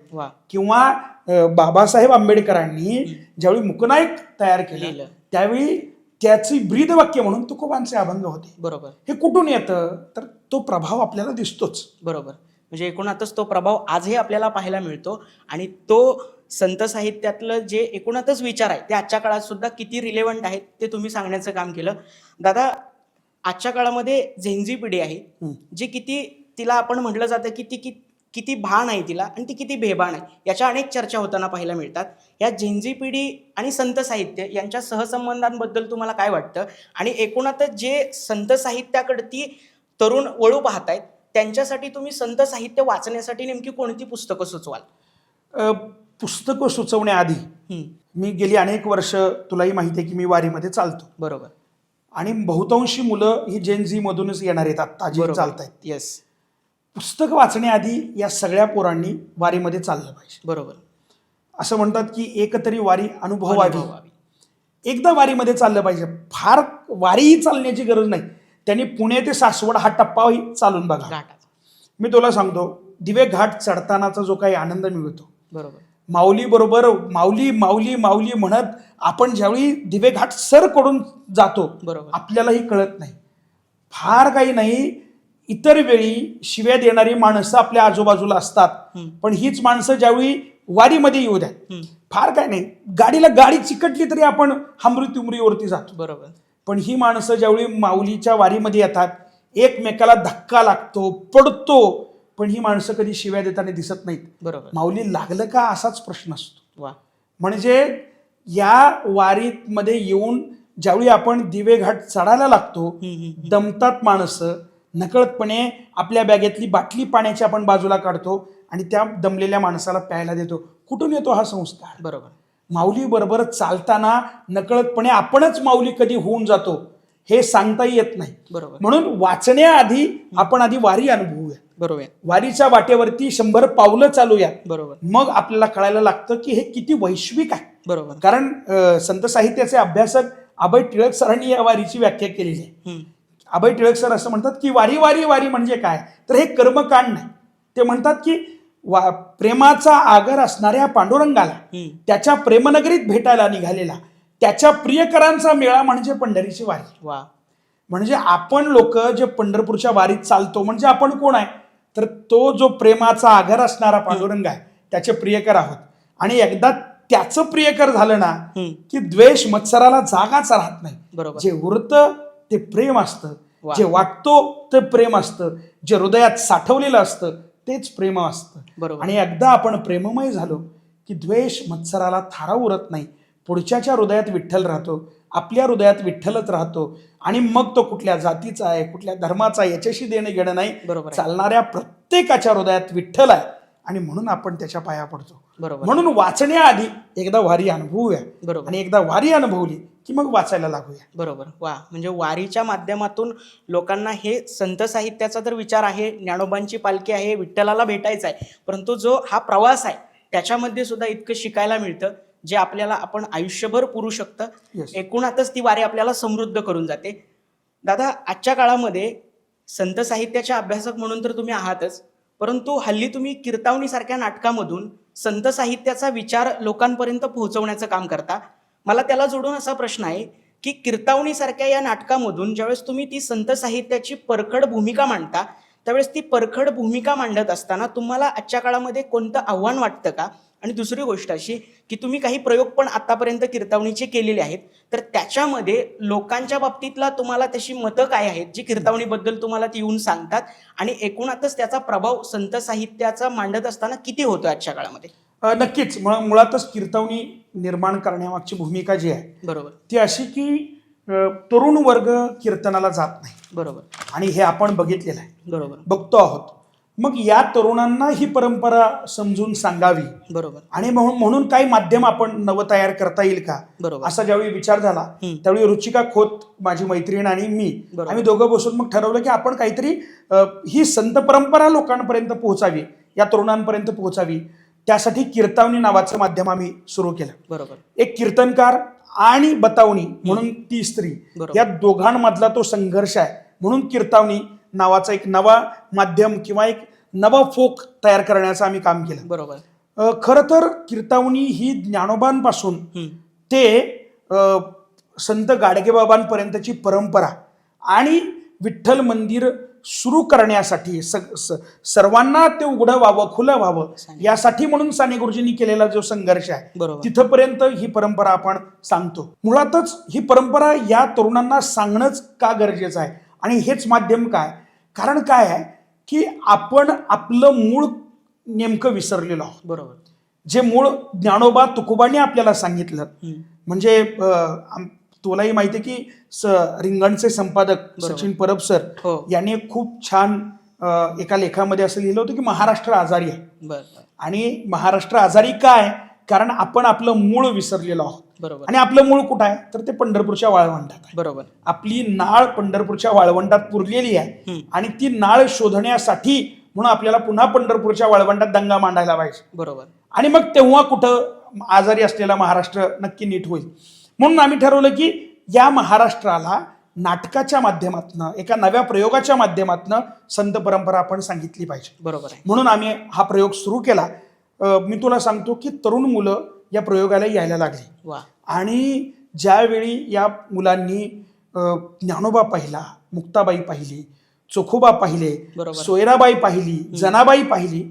किंवा बाबासाहेब आंबेडकरांनी ज्यावेळी मुकनायक तयार केलं लिहिलं. त्यावेळी त्याची ब्रीदवाक्य म्हणून तुकोबांचे अभंग होते. बरोबर हे कुठून येतं तर तो प्रभाव आपल्याला दिसतोच. बरोबर. म्हणजे एकूणातच तो प्रभाव आजही आपल्याला पाहायला मिळतो आणि तो संत साहित्यातलं जे एकूणातच विचार आहे ते आजच्या काळात सुद्धा किती रिलेव्हंट आहेत ते तुम्ही सांगण्याचं काम केलं. दादा, आजच्या काळामध्ये झेंझी पिढी आहे जी किती, तिला आपण म्हटलं जातं की ती किती भान आहे तिला आणि ती किती बेभान आहे, याच्या अनेक चर्चा होताना पाहायला मिळतात. या झेंझी पिढी आणि संत साहित्य यांच्या सहसंबंधांबद्दल तुम्हाला काय वाटतं आणि एकूणातच जे संत साहित्याकडती तरुण वळू पाहतायत त्यांच्यासाठी तुम्ही संत साहित्य वाचण्यासाठी नेमकी कोणती पुस्तकं सुचवाल? पुस्तकं सुचवण्याआधी मी गेली अनेक वर्ष, तुलाही माहिती आहे की मी वारीमध्ये चालतो. बरोबर. आणि बहुतांशी मुलं ही जेन झी मधूनच येणार आहेत, आत्ता जे चालतायत. येस. पुस्तक वाचण्याआधी या सगळ्या पोरांनी वारीमध्ये चाललं पाहिजे. बरोबर. असं म्हणतात की एकतरी वारी अनुभवावी. एकदा वारीमध्ये चाललं पाहिजे. फार वारीही चालण्याची गरज नाही, त्यांनी पुणे ते सासवड हा टप्पाही चालून बघा. मी तुला सांगतो, दिवे घाट चढतानाचा जो काही आनंद मिळतो, बरोबर, माऊली बरोबर माऊली माऊली माऊली म्हणत आपण ज्यावेळी दिवे घाट सर कडून जातो, बरोबर, आपल्यालाही कळत नाही. फार काही नाही, इतर वेळी शिव्या देणारी माणसं आपल्या आजूबाजूला असतात, पण हीच माणसं ज्यावेळी वारीमध्ये येऊ द्या, फार काय नाही, गाडीला गाडी चिकटली तरी आपण हमरी तुमरीवरती जातो. बरोबर. पण ही माणसं ज्यावेळी माऊलीच्या वारीमध्ये येतात, एकमेकाला धक्का लागतो, पडतो, पण ही माणसं कधी शिव्या देताना दिसत नाहीत. बरोबर. माऊली लागलं का असाच प्रश्न असतो. वा. म्हणजे या वारीमध्ये येऊन ज्यावेळी आपण दिवे घाट चढायला लागतो, दमतात माणसं, नकळतपणे आपल्या बॅगेतली बाटली पाण्याची आपण बाजूला काढतो आणि त्या दमलेल्या माणसाला प्यायला देतो. कुठून येतो हा संस्कार? बरोबर. माऊली बरोबर चालताना नकळतपणे आपणच माऊली कधी होऊन जातो हे सांगताही येत नाही. बरोबर. म्हणून वाचण्याआधी आपण आधी वारी अनुभवूया. बरोबर. वारीच्या वाटेवरती 100 पावलं चालूया. बरोबर. मग आपल्याला कळायला लागतं की हे किती वैश्विक आहे. बरोबर. कारण संत साहित्याचे अभ्यासक अभय टिळक सरांनी या वारीची व्याख्या केलेली आहे. अभय टिळक सर असं म्हणतात की वारी वारी वारी म्हणजे काय, तर हे कर्मकांड नाही. ते म्हणतात की प्रेमाचा आगर असणाऱ्या पांडुरंगाला त्याच्या प्रेमनगरीत भेटायला निघालेला त्याच्या प्रियकरांचा मेळा म्हणजे पंढरीची वारी. वा. म्हणजे आपण लोक जे पंढरपूरच्या वारीत चालतो म्हणजे आपण कोण आहे, तर तो जो प्रेमाचा आगर असणारा पांडुरंग आहे त्याचे प्रियकर आहोत. आणि एकदा त्याचं प्रियकर झालं ना की द्वेष मत्सराला जागाच राहत नाही. बरोबर. जे उरतं ते प्रेम असतं, जे वाटतो ते प्रेम असतं, जे हृदयात साठवलेलं असतं तेच प्रेम असतं. बरोबर. आणि एकदा आपण प्रेममय झालो की द्वेष मत्सराला थारा उरत नाही. पुढच्याच्या हृदयात विठ्ठल राहतो, आपल्या हृदयात विठ्ठलच राहतो. आणि मग तो कुठल्या जातीचा आहे, कुठल्या धर्माचा आहे याच्याशी देणं घेणं नाही. बरोबर. चालणाऱ्या प्रत्येकाच्या हृदयात विठ्ठल आहे आणि म्हणून आपण त्याच्या पाया पडतो. बरोबर. म्हणून वाचण्याआधी एकदा वारी अनुभवूया. बरोबर. आणि एकदा वारी अनुभवली की मग वाचायला लागूया. बरोबर. वा. म्हणजे वारीच्या माध्यमातून लोकांना हे संत साहित्याचा तर विचार आहे, ज्ञानोबांची पालखी आहे, विठ्ठलाला भेटायचं आहे, परंतु जो हा प्रवास आहे त्याच्यामध्ये सुद्धा इतकं शिकायला मिळतं जे आपल्याला आपण आयुष्यभर पुरू शकतं. एकूणातच ती वारी आपल्याला समृद्ध करून जाते. दादा, आजच्या काळामध्ये संत साहित्याचे अभ्यासक म्हणून तर तुम्ही आहातच, परंतु हल्ली तुम्ही कीर्तावनीसारख्या नाटकामधून संत साहित्याचा विचार लोकांपर्यंत पोहोचवण्याचं काम करता. मला त्याला जोडून असा प्रश्न आहे की कीर्तावनीसारख्या या नाटकामधून ज्यावेळेस तुम्ही ती संत साहित्याची परखड भूमिका मांडता, त्यावेळेस ती परखड भूमिका मांडत असताना तुम्हाला आजच्या काळामध्ये कोणतं आव्हान वाटतं का? आणि दुसरी गोष्ट अशी की तुम्ही काही प्रयोग पण आतापर्यंत कीर्तावनीचे केलेले आहेत, तर त्याच्यामध्ये लोकांच्या बाबतीतला तुम्हाला तशी मतं काय आहेत जी कीर्तावनीबद्दल तुम्हाला ती येऊन सांगतात आणि एकूणातच त्याचा प्रभाव संत साहित्याचा मांडत असताना किती होतो आजच्या काळामध्ये? नक्कीच. मुळातच कीर्तवनी निर्माण करण्यामागची भूमिका जी आहे, बरोबर, ती अशी की तरुण वर्ग कीर्तनाला जात नाही. बरोबर. आणि हे आपण बघितलेलं आहे, बरोबर, बघतो आहोत. मग या तरुणांना ही परंपरा समजून सांगावी, बरोबर, आणि म्हणून काही माध्यम आपण नवं तयार करता येईल का, बरोबर, असा ज्यावेळी विचार झाला त्यावेळी रुचिका खोत माझी मैत्रीण आणि मी, आम्ही दोघं बसून मग ठरवलं की आपण काहीतरी ही संत परंपरा लोकांपर्यंत पोहोचावी, या तरुणांपर्यंत पोहोचावी. त्यासाठी कीर्तावनी नावाचं माध्यम आम्ही सुरू केलं. बरोबर. एक कीर्तनकार आणि बतावणी म्हणून ती स्त्री, या दोघांमधला तो संघर्ष आहे, म्हणून कीर्तावनी नावाचा एक नवा माध्यम किंवा एक नवा फोक तयार करण्याचं आम्ही काम केलं. बरोबर. खरं तर कीर्तवणी ही ज्ञानोबांपासून ते संत गाडगेबाबांपर्यंतची परंपरा आणि विठ्ठल मंदिर सुरू करण्यासाठी सर्वांना ते उघडं व्हावं, खुलं व्हावं यासाठी म्हणून साने गुरुजींनी केलेला जो संघर्ष आहे बरोबर. तिथपर्यंत ही परंपरा आपण सांगतो. मुळातच ही परंपरा या तरुणांना सांगणंच का गरजेचं आहे आणि हेच माध्यम काय, कारण काय आहे की आपण आपलं मूळ नेमकं विसरलेलो आहोत. बरोबर. जे मूळ ज्ञानोबा तुकोबांनी आपल्याला सांगितलं, म्हणजे तुलाही माहिती आहे की रिंगणचे संपादक सचिन परब सर यांनी खूप छान एका लेखामध्ये असं लिहिलं होतं की महाराष्ट्र आजारी आहे. आणि महाराष्ट्र आजारी काय, कारण आपण आपलं मूळ विसरलेलो आहोत. बरोबर. आणि आपलं मूळ कुठं आहे तर ते पंढरपूरच्या वाळवंटात आहे. बरोबर. आपली नाळ पंढरपूरच्या वाळवंटात पुरलेली आहे आणि ती नाळ शोधण्यासाठी म्हणून आपल्याला पुन्हा पंढरपूरच्या वाळवंटात दंगा मांडायला पाहिजे. बरोबर. आणि मग तेव्हा कुठं आजारी असलेला महाराष्ट्र नक्की नीट होईल. म्हणून आम्ही ठरवलं की या महाराष्ट्राला नाटकाच्या माध्यमातून, एका नव्या प्रयोगाच्या माध्यमातून संत परंपरा आपण सांगितली पाहिजे. बरोबर आहे. म्हणून आम्ही हा प्रयोग सुरू केला. मी तुला सांगतो की तरुण मुलं या प्रयोगाला यायला लागली. आणि ज्यावेळी या मुलांनी ज्ञानोबा पाहिला, मुक्ताबाई पाहिली, चोखोबा पाहिले, सोयराबाई पाहिली, जनाबाई पाहिली,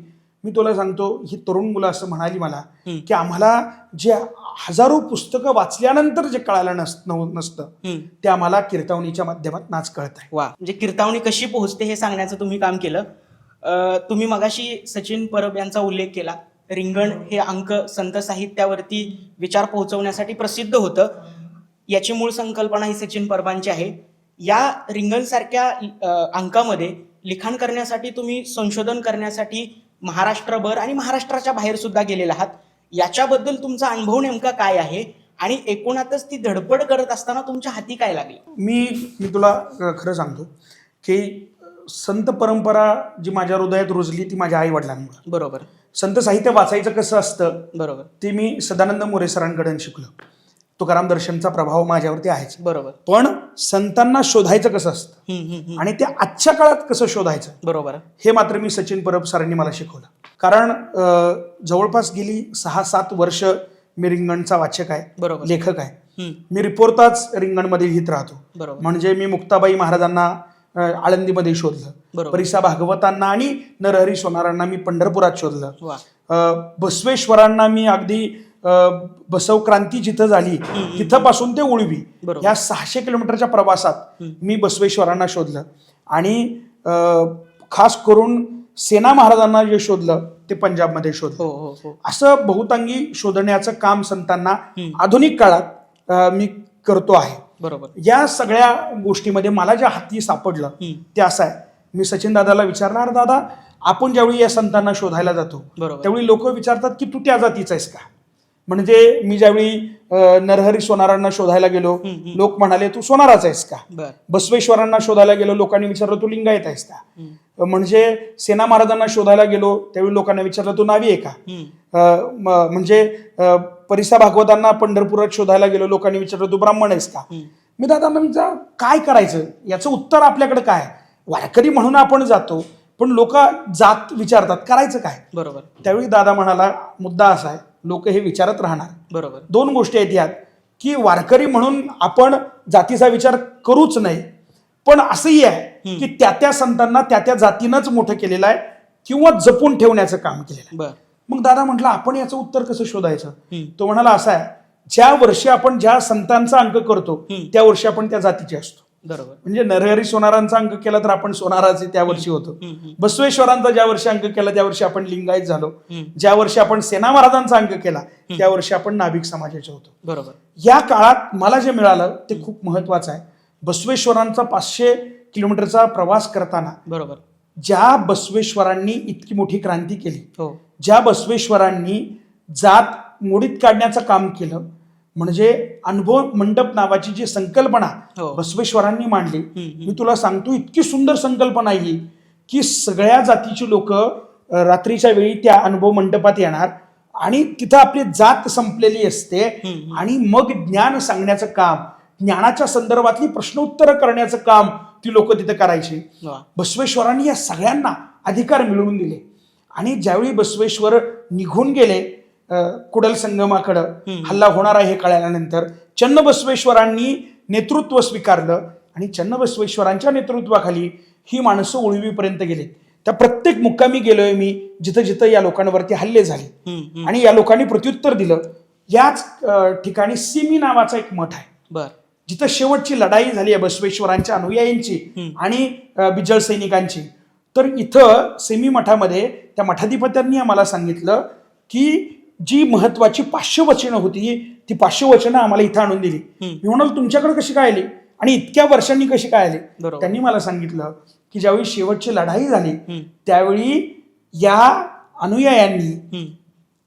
मी तुला सांगतो ही तरुण मुलं असं म्हणाली मला की आम्हाला जे हजारो पुस्तकं वाचल्यानंतर जे कळालं नसतं ते आम्हाला कीर्तवणीच्या माध्यमातून आज कळत आहे. वा, म्हणजे कीर्तवणी कशी पोहोचते हे सांगण्याचं तुम्ही काम केलं. तुम्ही मगाशी सचिन परब यांचा उल्लेख केला. रिंगण हे अंक संत साहित्यावरती विचार पोहोचवण्यासाठी प्रसिद्ध होतं. याची मूळ संकल्पना ही सचिन परबांची आहे. या रिंगणसारख्या अंकामध्ये लिखाण करण्यासाठी तुम्ही संशोधन करण्यासाठी महाराष्ट्रभर आणि महाराष्ट्राच्या बाहेर सुद्धा गेलेला आहात. याच्याबद्दल तुमचा अनुभव नेमका काय आहे आणि एकूणातच ती धडपड करत असताना तुमच्या हाती काय लागली? मी तुला खरं सांगतो की संत परंपरा जी माझ्या हृदयात रुजली ती माझ्या आई वडिलांमुळे. बरोबर. संत साहित्य वाचायचं कसं असतं बरोबर ते मी सदानंद मोरे सरांकडून शिकलो. तुकाराम दर्शनचा प्रभाव माझ्यावरती आहेच. बरोबर. पण संतांना शोधायचं कसं असतं आणि ते आजच्या काळात कसं शोधायचं, बरोबर, हे मात्र मी सचिन परब सरांनी मला शिकवलं. कारण जवळपास गेली 6-7 वर्ष मी रिंगणचा वाचक आहे, लेखक आहे. मी रिपोर्टाच रिंगणमध्ये लिहित राहतो. म्हणजे मी मुक्ताबाई महाराजांना आळंदीमध्ये शोधलं, परिसा भागवतांना आणि नरहरी सोनारांना मी पंढरपुरात शोधलं, बसवेश्वरांना मी अगदी बसव क्रांती जिथं झाली तिथपासून ते उळवी या 600 किलोमीटरच्या प्रवासात मी बसवेश्वरांना शोधलं. आणि खास करून सेना महाराजांना जे शोधलं ते पंजाबमध्ये शोधलं. असं बहुतांगी शोधण्याचं काम संतांना आधुनिक काळात मी करतो आहे. बरोबर. या सगळ्या गोष्टीमध्ये मला ज्या हाती सापडलं ते असं आहे, मी सचिन दादाला विचारणार, दादा आपण ज्यावेळी या संतांना शोधायला जातो त्यावेळी लोक विचारतात की तू त्या जातीचा आहेस का. म्हणजे मी ज्यावेळी नरहरी सोनारांना शोधायला गेलो लोक म्हणाले तू सोनाराचा आहेस का. बसवेश्वरांना शोधायला गेलो लोकांनी विचारलं तू लिंगायत आहेस का. म्हणजे सेना महाराजांना शोधायला गेलो त्यावेळी लोकांना विचारलं तू नावी आहे का. म्हणजे परिसा भागवतांना पंढरपुरात शोधायला गेलो लोकांनी विचारलं तू ब्राह्मण आहेस का. मी दादांना विचार काय करायचं याचं उत्तर आपल्याकडे काय, वारकरी म्हणून आपण जातो पण लोक जात विचारतात करायचं काय. बरोबर. त्यावेळी दादा म्हणाला मुद्दा असा आहे, लोक हे विचारत राहणार. बरोबर. 2 गोष्टी आहेत यात की वारकरी म्हणून आपण जातीचा विचार करूच नाही, पण असंही आहे की त्या संतांना त्या जातीनंच मोठं केलेलं आहे किंवा जपून ठेवण्याचं काम केलेलं आहे. मग दादा म्हटलं आपण याचं उत्तर कसं शोधायचं. तो म्हणाला असं आहे, ज्या वर्षी आपण ज्या संतांचा अंक करतो त्या वर्षी आपण त्या जातीचे असतो. बरोबर. म्हणजे नरहरी सोनारांचा अंक केला तर आपण सोनाराचे त्या वर्षी होतो. बसवेश्वरांचा ज्या वर्षी अंक केला त्या वर्षी आपण लिंगायत झालो. ज्या वर्षी आपण सेना महाराजांचा अंक केला त्या वर्षी आपण नाभिक समाजाचे होतो. बरोबर. या काळात मला जे मिळालं ते खूप महत्वाचं आहे. बसवेश्वरांचा 500 किलोमीटरचा प्रवास करताना बरोबर ज्या बसवेश्वरांनी इतकी मोठी क्रांती केली, ज्या बसवेश्वरांनी जात मोडीत काढण्याचं काम केलं, म्हणजे अनुभव मंडप नावाची जी संकल्पना बसवेश्वरांनी मांडली, मी तुला सांगतो इतकी सुंदर संकल्पना ही की सगळ्या जातीची लोक रात्रीच्या वेळी त्या अनुभव मंडपात येणार आणि तिथं आपली जात संपलेली असते आणि मग ज्ञान सांगण्याचं काम, ज्ञानाच्या संदर्भातली प्रश्नोत्तर करण्याचं काम ती लोक तिथं करायची. बसवेश्वरांनी या सगळ्यांना अधिकार मिळवून दिले आणि ज्यावेळी बसवेश्वर निघून गेले कुडल संगमाकडं हल्ला होणार आहे हे कळल्यानंतर चन्नबसवेश्वरांनी नेतृत्व स्वीकारलं आणि चन्नबसवेश्वरांच्या नेतृत्वाखाली ही माणसं ओळवीपर्यंत गेले. त्या प्रत्येक मुक्कामी गेलोय मी जिथं जिथं या लोकांवरती हल्ले झाले आणि या लोकांनी प्रत्युत्तर दिलं. याच ठिकाणी सिमी नावाचा एक मठ आहे, बर, जिथं शेवटची लढाई झाली आहे बसवेश्वरांच्या अनुयायींची आणि बिजळ सैनिकांची. तर इथं सेमी मठामध्ये त्या मठाधिपत्यांनी आम्हाला सांगितलं की जी महत्वाची 500 वचनं होती ती 500 वचनं आम्हाला इथं आणून दिली. मी म्हणाल तुमच्याकडे कशी काय आली आणि इतक्या वर्षांनी कशी काय आली? त्यांनी मला सांगितलं की ज्यावेळी शेवटची लढाई झाली त्यावेळी या अनुयायांनी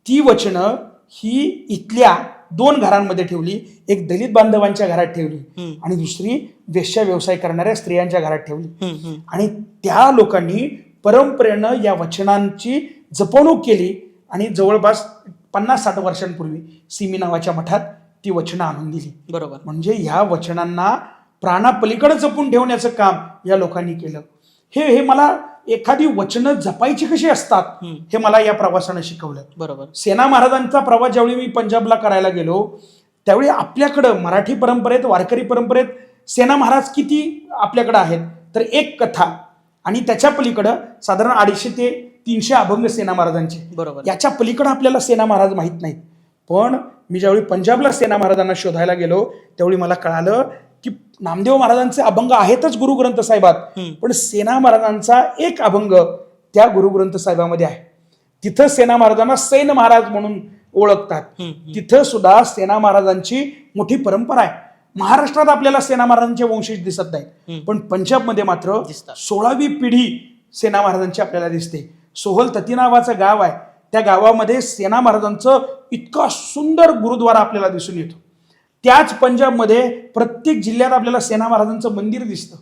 ती वचनं ही इथल्या 2 घरांमध्ये ठेवली. एक दलित बांधवांच्या घरात ठेवली आणि दुसरी वेश्या व्यवसाय करणाऱ्या स्त्रियांच्या घरात ठेवली. आणि त्या लोकांनी परंपरेनं या वचनांची जपवणूक केली आणि जवळपास 50-60 वर्षांपूर्वी सिमी नावाच्या मठात ती वचनं आणून दिली. बरोबर. म्हणजे ह्या वचनांना प्राणापलीकडे जपून ठेवण्याचं काम या लोकांनी केलं. हे मला एखादी वचनं जपायची कशी असतात हे मला या प्रवासानं शिकवलं. बरोबर. सेना महाराजांचा प्रवास ज्यावेळी मी पंजाबला करायला गेलो त्यावेळी आपल्याकडं मराठी परंपरेत वारकरी परंपरेत सेना महाराज किती आपल्याकडं आहेत तर एक कथा आणि त्याच्या पलीकडं साधारण 250 ते 300 अभंग सेना महाराजांचे. बरोबर. याच्या पलीकडं आपल्याला सेना महाराज माहीत नाहीत. पण मी ज्यावेळी पंजाबला सेना महाराजांना शोधायला गेलो त्यावेळी मला कळालं की नामदेव महाराजांचे अभंग आहेतच गुरु ग्रंथ साहेबात, पण सेना महाराजांचा एक अभंग त्या गुरु ग्रंथ साहेबामध्ये आहे. तिथं सेना महाराजांना सैन महाराज म्हणून ओळखतात. तिथं सुद्धा सेना महाराजांची मोठी परंपरा आहे. महाराष्ट्रात आपल्याला सेना महाराजांचे वंशज दिसत नाहीत, पण पंजाबमध्ये मात्र 16वी पिढी सेना महाराजांची आपल्याला दिसते. सोहल तती नावाचं गाव आहे, त्या गावामध्ये सेना महाराजांचं इतका सुंदर गुरुद्वारा आपल्याला दिसून येतो. त्याच पंजाबमध्ये प्रत्येक जिल्ह्यात आपल्याला सेना महाराजांचं मंदिर दिसतं.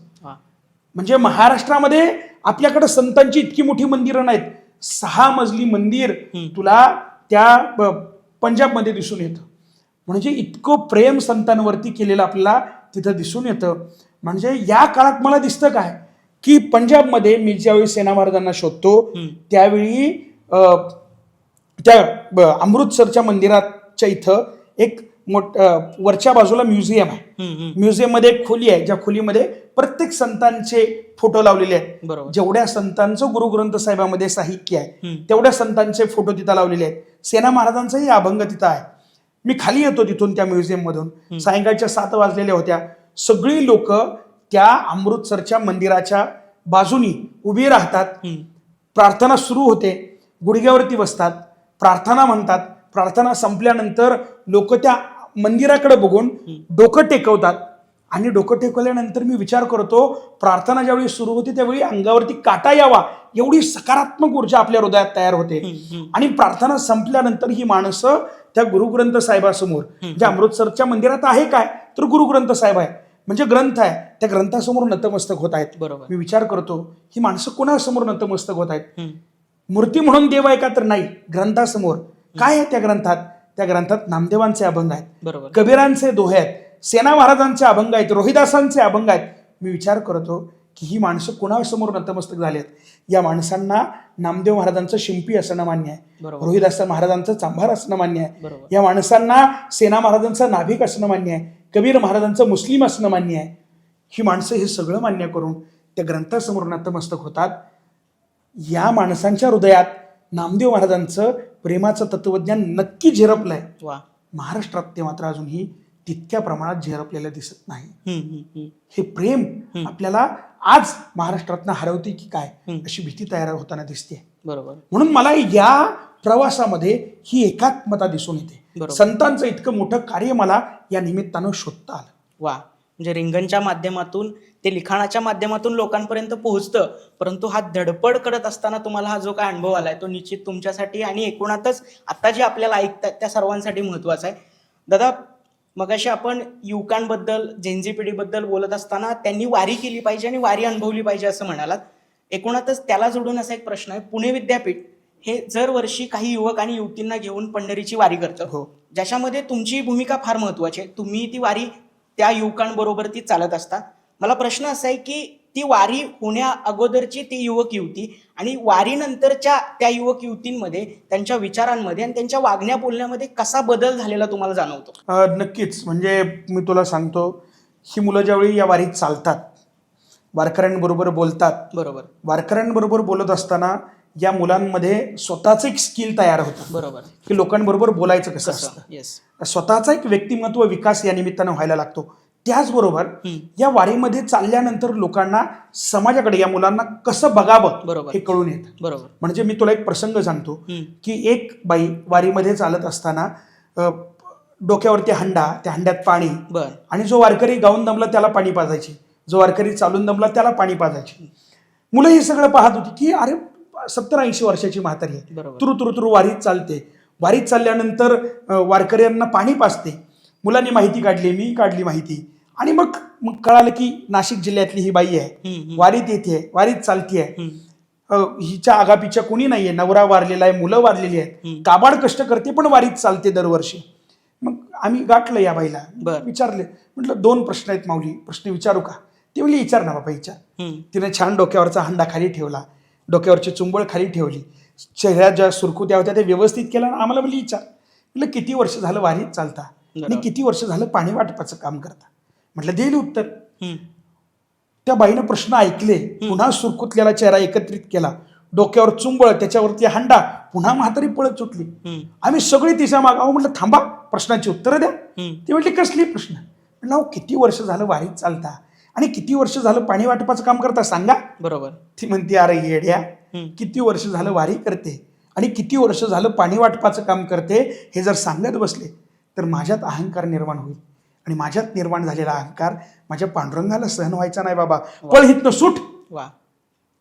म्हणजे महाराष्ट्रामध्ये आपल्याकडे संतांची इतकी मोठी मंदिरं नाहीत. 6 मजली मंदिर तुला त्या पंजाबमध्ये दिसून येतं. म्हणजे इतकं प्रेम संतांवरती केलेलं आपल्याला तिथं दिसून येतं. म्हणजे या काळात मला दिसतं काय की पंजाबमध्ये मी ज्यावेळी सेना महाराजांना शोधतो त्यावेळी त्या अमृतसरच्या मंदिराच्या इथं एक वरच्या बाजूला म्युझियम आहे. म्युझियम मध्ये एक खोली आहे ज्या खोलीमध्ये प्रत्येक संतांचे फोटो लावलेले आहेत. जेवढ्या संतांचं गुरु ग्रंथ साहेबांमध्ये साहित्य आहे तेवढ्या संतांचे फोटो तिथं लावलेले आहेत. सेना महाराजांचाही अभंग तिथं आहे. मी खाली येतो तिथून त्या म्युझियम मधून, सायंकाळच्या 7 वाजलेल्या होत्या. सगळी लोक त्या अमृतसरच्या मंदिराच्या बाजूनी उभी राहतात. प्रार्थना सुरू होते, गुडघ्यावरती बसतात, प्रार्थना म्हणतात. प्रार्थना संपल्यानंतर लोक त्या मंदिराकडे बघून डोकं टेकवतात आणि डोकं टेकवल्यानंतर मी विचार करतो प्रार्थना ज्यावेळी सुरू होती त्यावेळी अंगावरती काटा यावा एवढी सकारात्मक ऊर्जा आपल्या हृदयात तयार होते. आणि प्रार्थना संपल्यानंतर ही माणसं त्या गुरुग्रंथ साहेबासमोर, ज्या अमृतसरच्या मंदिरात आहे काय तर गुरुग्रंथ साहेब आहे म्हणजे ग्रंथ आहे, त्या ग्रंथासमोर नतमस्तक होत आहेत. मी विचार करतो ही माणसं कोणासमोर नतमस्तक होत आहेत? मूर्ती म्हणून देव आहे का तर नाही, ग्रंथासमोर. काय आहे त्या ग्रंथात? त्या ग्रंथात नामदेवांचे अभंग आहेत, कबीरांचे दोहे आहेत, सेना महाराजांचे अभंग आहेत, रोहिदासांचे अभंग आहेत. मी विचार करतो की ही माणसं कोणासमोर नतमस्तक झालेत? या माणसांना नामदेव महाराजांचं शिंपी असणं मान्य आहे, रोहिदास महाराजांचं चांभार असणं मान्य आहे, या माणसांना सेना महाराजांचं नाभिक असणं मान्य आहे, कबीर महाराजांचं मुस्लिम असणं मान्य आहे. ही माणसं हे सगळं मान्य करून त्या ग्रंथासमोर नतमस्तक होतात. या माणसांच्या हृदयात नामदेव महाराजांचं प्रेमाचं तत्वज्ञान नक्की झिरपलंय. महाराष्ट्रात ते मात्र अजूनही तितक्या प्रमाणात झिरपलेलं दिसत नाही. हे प्रेम आपल्याला आज महाराष्ट्रातनं हरवते की काय अशी भीती तयार होताना दिसते. म्हणून मला या प्रवासामध्ये ही एकात्मता दिसून येते. संतांचं इतकं मोठं कार्य मला या निमित्तानं शोधता आलं. वा, म्हणजे रिंगणच्या माध्यमातून ते लिखाणाच्या माध्यमातून लोकांपर्यंत पोहोचतं, परंतु हा धडपड करत असताना तुम्हाला हा जो काय अनुभव आलाय तो निश्चित तुमच्यासाठी आणि एकूणातच आता जे आपल्याला ऐकतात त्या सर्वांसाठी महत्वाचा आहे. दादा, मगाशी आपण युवकांबद्दल, झेंझी पिढीबद्दल बोलत असताना त्यांनी वारी केली पाहिजे आणि वारी अनुभवली पाहिजे असं म्हणालात. एकूणातच त्याला जोडून असा एक प्रश्न आहे. पुणे विद्यापीठ हे दर वर्षी काही युवक आणि युवतींना घेऊन पंढरीची वारी करतं, ज्याच्यामध्ये तुमची भूमिका फार महत्वाची आहे. तुम्ही ती वारी त्या युवकांबरोबर ती चालत असता. मला प्रश्न असा आहे की ती वारी होण्या अगोदरची ती युवक युवती आणि वारीनंतरच्या त्या युवक युवतींमध्ये त्यांच्या विचारांमध्ये आणि त्यांच्या वागण्या बोलण्यामध्ये कसा बदल झालेला तुम्हाला जाणवतो? नक्कीच. म्हणजे मी तुला सांगतो, ही मुलं ज्यावेळी या वारीत चालतात, वारकऱ्यांबरोबर बोलतात, बरोबर वारकऱ्यांबरोबर बोलत असताना या मुलांमध्ये स्वतःचं एक स्किल तयार होतं, बरोबर की लोकांबरोबर बोलायचं कसं असतं. येस स्वतःचा एक व्यक्तिमत्व विकास या निमित्तानं व्हायला लागतो. त्याचबरोबर या वारीमध्ये चालल्यानंतर लोकांना समाजाकडे या मुलांना कसं बघावं बरोबर हे कळून येतं. बरोबर म्हणजे मी तुला एक प्रसंग सांगतो की एक बाई वारीमध्ये चालत असताना डोक्यावरती हंडा, त्या हंड्यात पाणी, बर आणि जो वारकरी गाऊन दमला त्याला पाणी पाजायची, जो वारकरी चालून दमला त्याला पाणी पाजायची. मुलं हे सगळं पाहत होती की अरे 70-80 वर्षाची म्हातारी आहे, बरोबर तुरु तुरु तुरु वारीत चालते. वारीत चालल्यानंतर वारकऱ्यांना पाणी पाजते. मुलांनी माहिती काढली, मी काढली माहिती, आणि मग मग कळालं की नाशिक जिल्ह्यातली ही बाई आहे, वारीत येते, वारीत चालतीये. हिच्या आगापीच्या कोणी नाहीये, नवरा वारलेला आहे, मुलं वारलेली आहेत, काबाड कष्ट करते पण वारीत चालते दरवर्षी. मग आम्ही गाठलं या बाईला, विचारले, म्हटलं 2 प्रश्न आहेत माऊली, प्रश्न विचारू का? ती म्हणली विचार ना बाबा विचार. तिने छान डोक्यावरचा हंडा खाली ठेवला, डोक्यावरची चुंबळ खाली ठेवली, चेहऱ्यात ज्या सुरकुत्या होत्या ते व्यवस्थित केला, आम्हाला म्हणली विचार. म्हटलं किती वर्ष झालं वारीत चालता आणि किती वर्ष झालं पाणी वाटपाचं काम करता? म्हटलं देईल उत्तर. त्या बाईनं प्रश्न ऐकले, पुन्हा सुरकुतलेला चेहरा एकत्रित केला, डोक्यावर चुंबळ, त्याच्यावरती हंडा, पुन्हा म्हातारी पळत सुटली. आम्ही सगळी तिच्या माग, अहो म्हटलं थांबा, प्रश्नाची उत्तरं द्या. ती म्हटली कसली प्रश्न? म्हटलं अहो किती वर्ष झालं वारीत चालता आणि किती वर्ष झालं पाणी वाटपाचं काम करता सांगा. बरोबर. ती म्हणते अरे येड्या, किती वर्ष झालं वारी करते आणि किती वर्ष झालं पाणी वाटपाचं काम करते हे जर सांगत बसले तर माझ्यात अहंकार निर्माण होईल, आणि माझ्यात निर्माण झालेला अहंकार माझ्या पांडुरंगाला सहन व्हायचा नाही बाबा, पळ हितनं सुट. वा.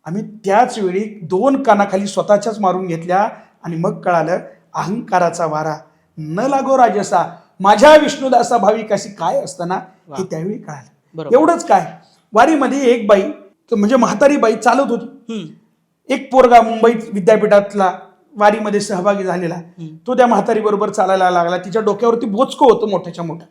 आम्ही त्याच वेळी 2 कानाखाली स्वतःच्याच मारून घेतल्या, आणि मग कळालं अहंकाराचा वारा न लागो राजसा, माझ्या विष्णुदासा भाविकाशी काय असताना हे त्यावेळी कळालं. एवढंच काय, वारीमध्ये एक बाई म्हणजे म्हातारी बाई चालत होती. एक पोरगा मुंबईत विद्यापीठातला वारीमध्ये सहभागी झालेला, तो त्या म्हातारी बरोबर चालायला लागला. तिच्या डोक्यावरती बोचकं होतं मोठ्याच्या मोठं.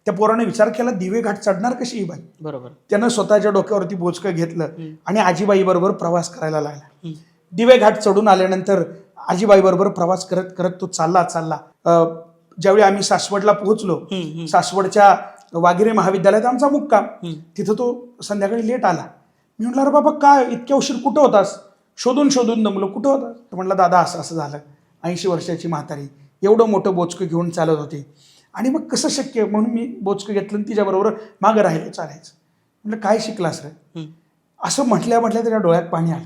त्या पोराने विचार केला दिवे घाट चढणार कशी ही बाई? बरोबर. त्यानं स्वतःच्या डोक्यावरती बोचकं घेतलं आणि आजीबाई बरोबर प्रवास करायला लागला. दिवे घाट चढून आल्यानंतर आजीबाई बरोबर प्रवास करत करत तो चालला. ज्यावेळी आम्ही सासवडला पोहोचलो, सासवडच्या वाघिरे महाविद्यालयात आमचा मुक्काम, तिथं तो संध्याकाळी लेट आला. मी म्हटलं अरे बाबा काय इतक्या उशीर कुठं होतास? शोधून शोधून दमलो, कुठं होतास? तर म्हटलं दादा असं असं झालं, 80 वर्षाची म्हातारी एवढं मोठं बोचकं घेऊन चालत होती, आणि मग कसं शक्य, म्हणून मी बोचकं घेतलं आणि तिच्याबरोबर मागं राहिलो चालायचं. म्हटलं काय शिकलास रे? असं म्हटल्या त्याच्या डोळ्यात पाणी आलं.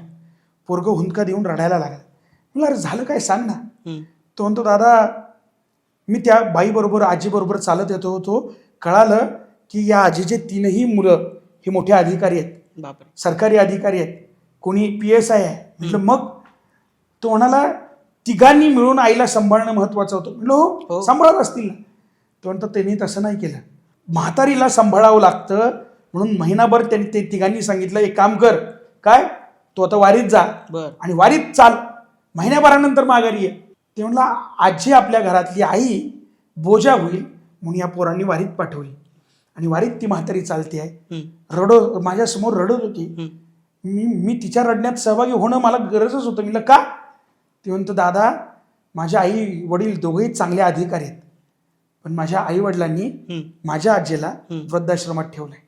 पोरगं हुंदका देऊन रडायला लागला. म्हटलं अरे झालं काय सांग ना. तो म्हणतो दादा मी त्या बाईबरोबर आजीबरोबर चालत येतो होतो, कळालं की या आजीचे 3ही मुलं हे मोठे अधिकारी आहेत, सरकारी अधिकारी आहेत, कोणी PSI आहे. म्हटलं मग? तो म्हणाला तिघांनी मिळून आईला सांभाळणं महत्वाचं होतं. म्हटलं हो सांभाळत असतील ना. तो म्हणतो त्यांनी तसं नाही केलं, म्हातारीला सांभाळावं लागतं, म्हणून महिनाभर त्यांनी ते तिघांनी सांगितलं एक काम कर, काय तू आता वारीत जा आणि वारीत चाल, महिन्याभरानंतर माघारी ये. ते म्हणला आजी आपल्या घरातली आई बोजा होईल म्हणून या पोरांनी वारीत पाठवली, आणि वारीत ती म्हातारी चालते आहे, माझ्यासमोर रडत होती. मी तिच्या रडण्यात सहभागी होणं मला गरजच होतं. म्हणलं का? ते म्हणतो दादा माझ्या आई वडील दोघेही चांगले अधिकारी आहेत, पण माझ्या आई वडिलांनी माझ्या आजीला वृद्धाश्रमात ठेवलंय.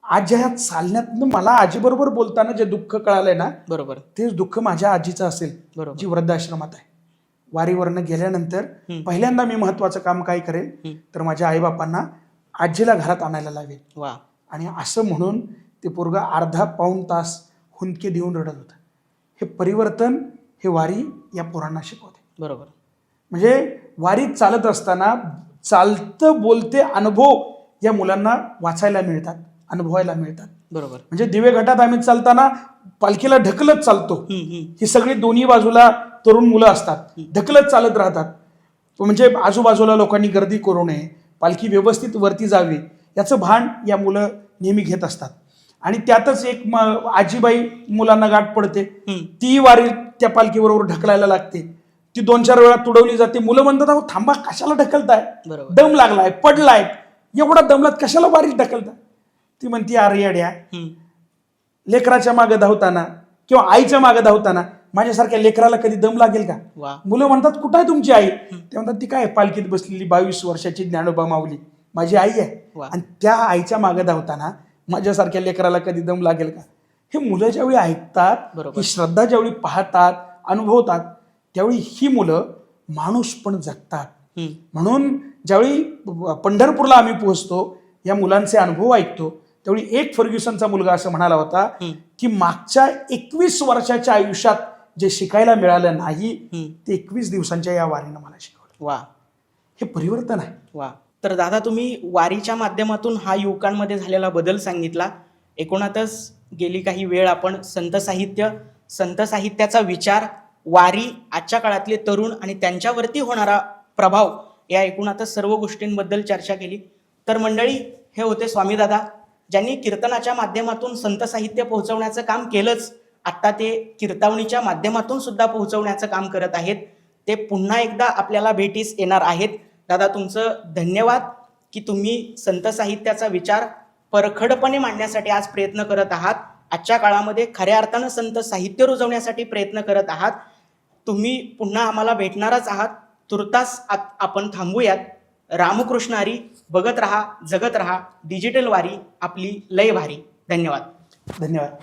आजी ह्या चालण्यातनं मला आजीबरोबर बोलताना जे दुःख कळालंय ना, बरोबर तेच दुःख माझ्या आजीचं असेल जी वृद्धाश्रमात आहे. वारीवरनं गेल्यानंतर पहिल्यांदा मी महत्वाचं काम काय करेल तर माझ्या आईबापांना आजीला घरात आणायला लावेल. आणि असं म्हणून ते पोरगा अर्धा-पाऊण तास हुंदके देऊन रडत होतं. हे परिवर्तन हे वारी या पोरांना शिकवते. बरोबर. म्हणजे वारीत चालत असताना चालतं बोलते अनुभव या मुलांना वाचायला मिळतात, अनुभवायला मिळतात. बरोबर. म्हणजे दिवे घाटात आम्ही चालताना पालखीला ढकलत चालतो. ही सगळी दोन्ही बाजूला तरुण मुलं असतात, ढकलत चालत राहतात. म्हणजे आजूबाजूला लोकांनी गर्दी करू नये, पालखी व्यवस्थित वरती जावी याचं भान या मुलं नेहमी घेत असतात. आणि त्यातच एक आजीबाई मुलांना गाठ पडते, ती वारी त्या पालखीबरोबर ढकलायला लागते. ती 2-4 वेळा तुडवली जाते. मुलं म्हणतात अहो थांबा, कशाला ढकलताय, दम लागलाय, पडलाय, एवढा दमलात कशाला वारीत ढकलताय? ती म्हणते अरे अड्या लेकराच्या मागे धावताना किंवा आईच्या मागे धावताना माझ्यासारख्या लेकराला कधी दम लागेल का? वा. मुलं म्हणतात कुठं आहे तुमची आई? ते म्हणतात ती काय पालखीत बसलेली 22 वर्षाची ज्ञानोबा माऊली माझी आई आहे. वा. आणि त्या आईच्या मागे धावताना माझ्यासारख्या लेकराला कधी दम लागेल का? हे मुलं ज्यावेळी ऐकतात, बरोबर. ही श्रद्धा ज्यावेळी पाहतात, अनुभवतात, त्यावेळी ही मुलं माणूस पण जगतात. म्हणून ज्यावेळी पंढरपूरला आम्ही पोहोचतो, या मुलांचे अनुभव ऐकतो, त्यावेळी एक फर्ग्युसनचा मुलगा असं म्हणाला होता की मागच्या 21 वर्षाच्या आयुष्यात जे शिकायला मिळालं नाही ते 21 दिवसांच्या या वारीनं मला शिकवलं. वा. हे परिवर्तन आहे. वा. तर दादा तुम्ही वारीच्या माध्यमातून हा युवकांमध्ये झालेला बदल सांगितला. एकूणातच गेली काही वेळ आपण संत साहित्याचा विचार, वारी, आजच्या काळातले तरुण आणि त्यांच्यावरती होणारा प्रभाव, या एकूणातच सर्व गोष्टींबद्दल चर्चा केली. तर मंडळी, हे होते स्वामीदादा, ज्यांनी कीर्तनाच्या माध्यमातून संत साहित्य पोहोचवण्याचं काम केलंच, आत्ता ते कीर्तवणीच्या माध्यमातून सुद्धा पोहोचवण्याचं काम करत आहेत. ते पुन्हा एकदा आपल्याला भेटीस येणार आहेत. दादा, तुमचं धन्यवाद की तुम्ही संत साहित्याचा विचार परखडपणे मांडण्यासाठी आज प्रयत्न करत आहात. आजच्या काळामध्ये खऱ्या अर्थानं संत साहित्य रुजवण्यासाठी प्रयत्न करत आहात. तुम्ही पुन्हा आम्हाला भेटणारच आहात. तुर्तास आपण थांबूयात. रामकृष्ण हरी. बघत रहा, जगत रहा. डिजिटल वारी, आपली लय भारी. धन्यवाद. धन्यवाद.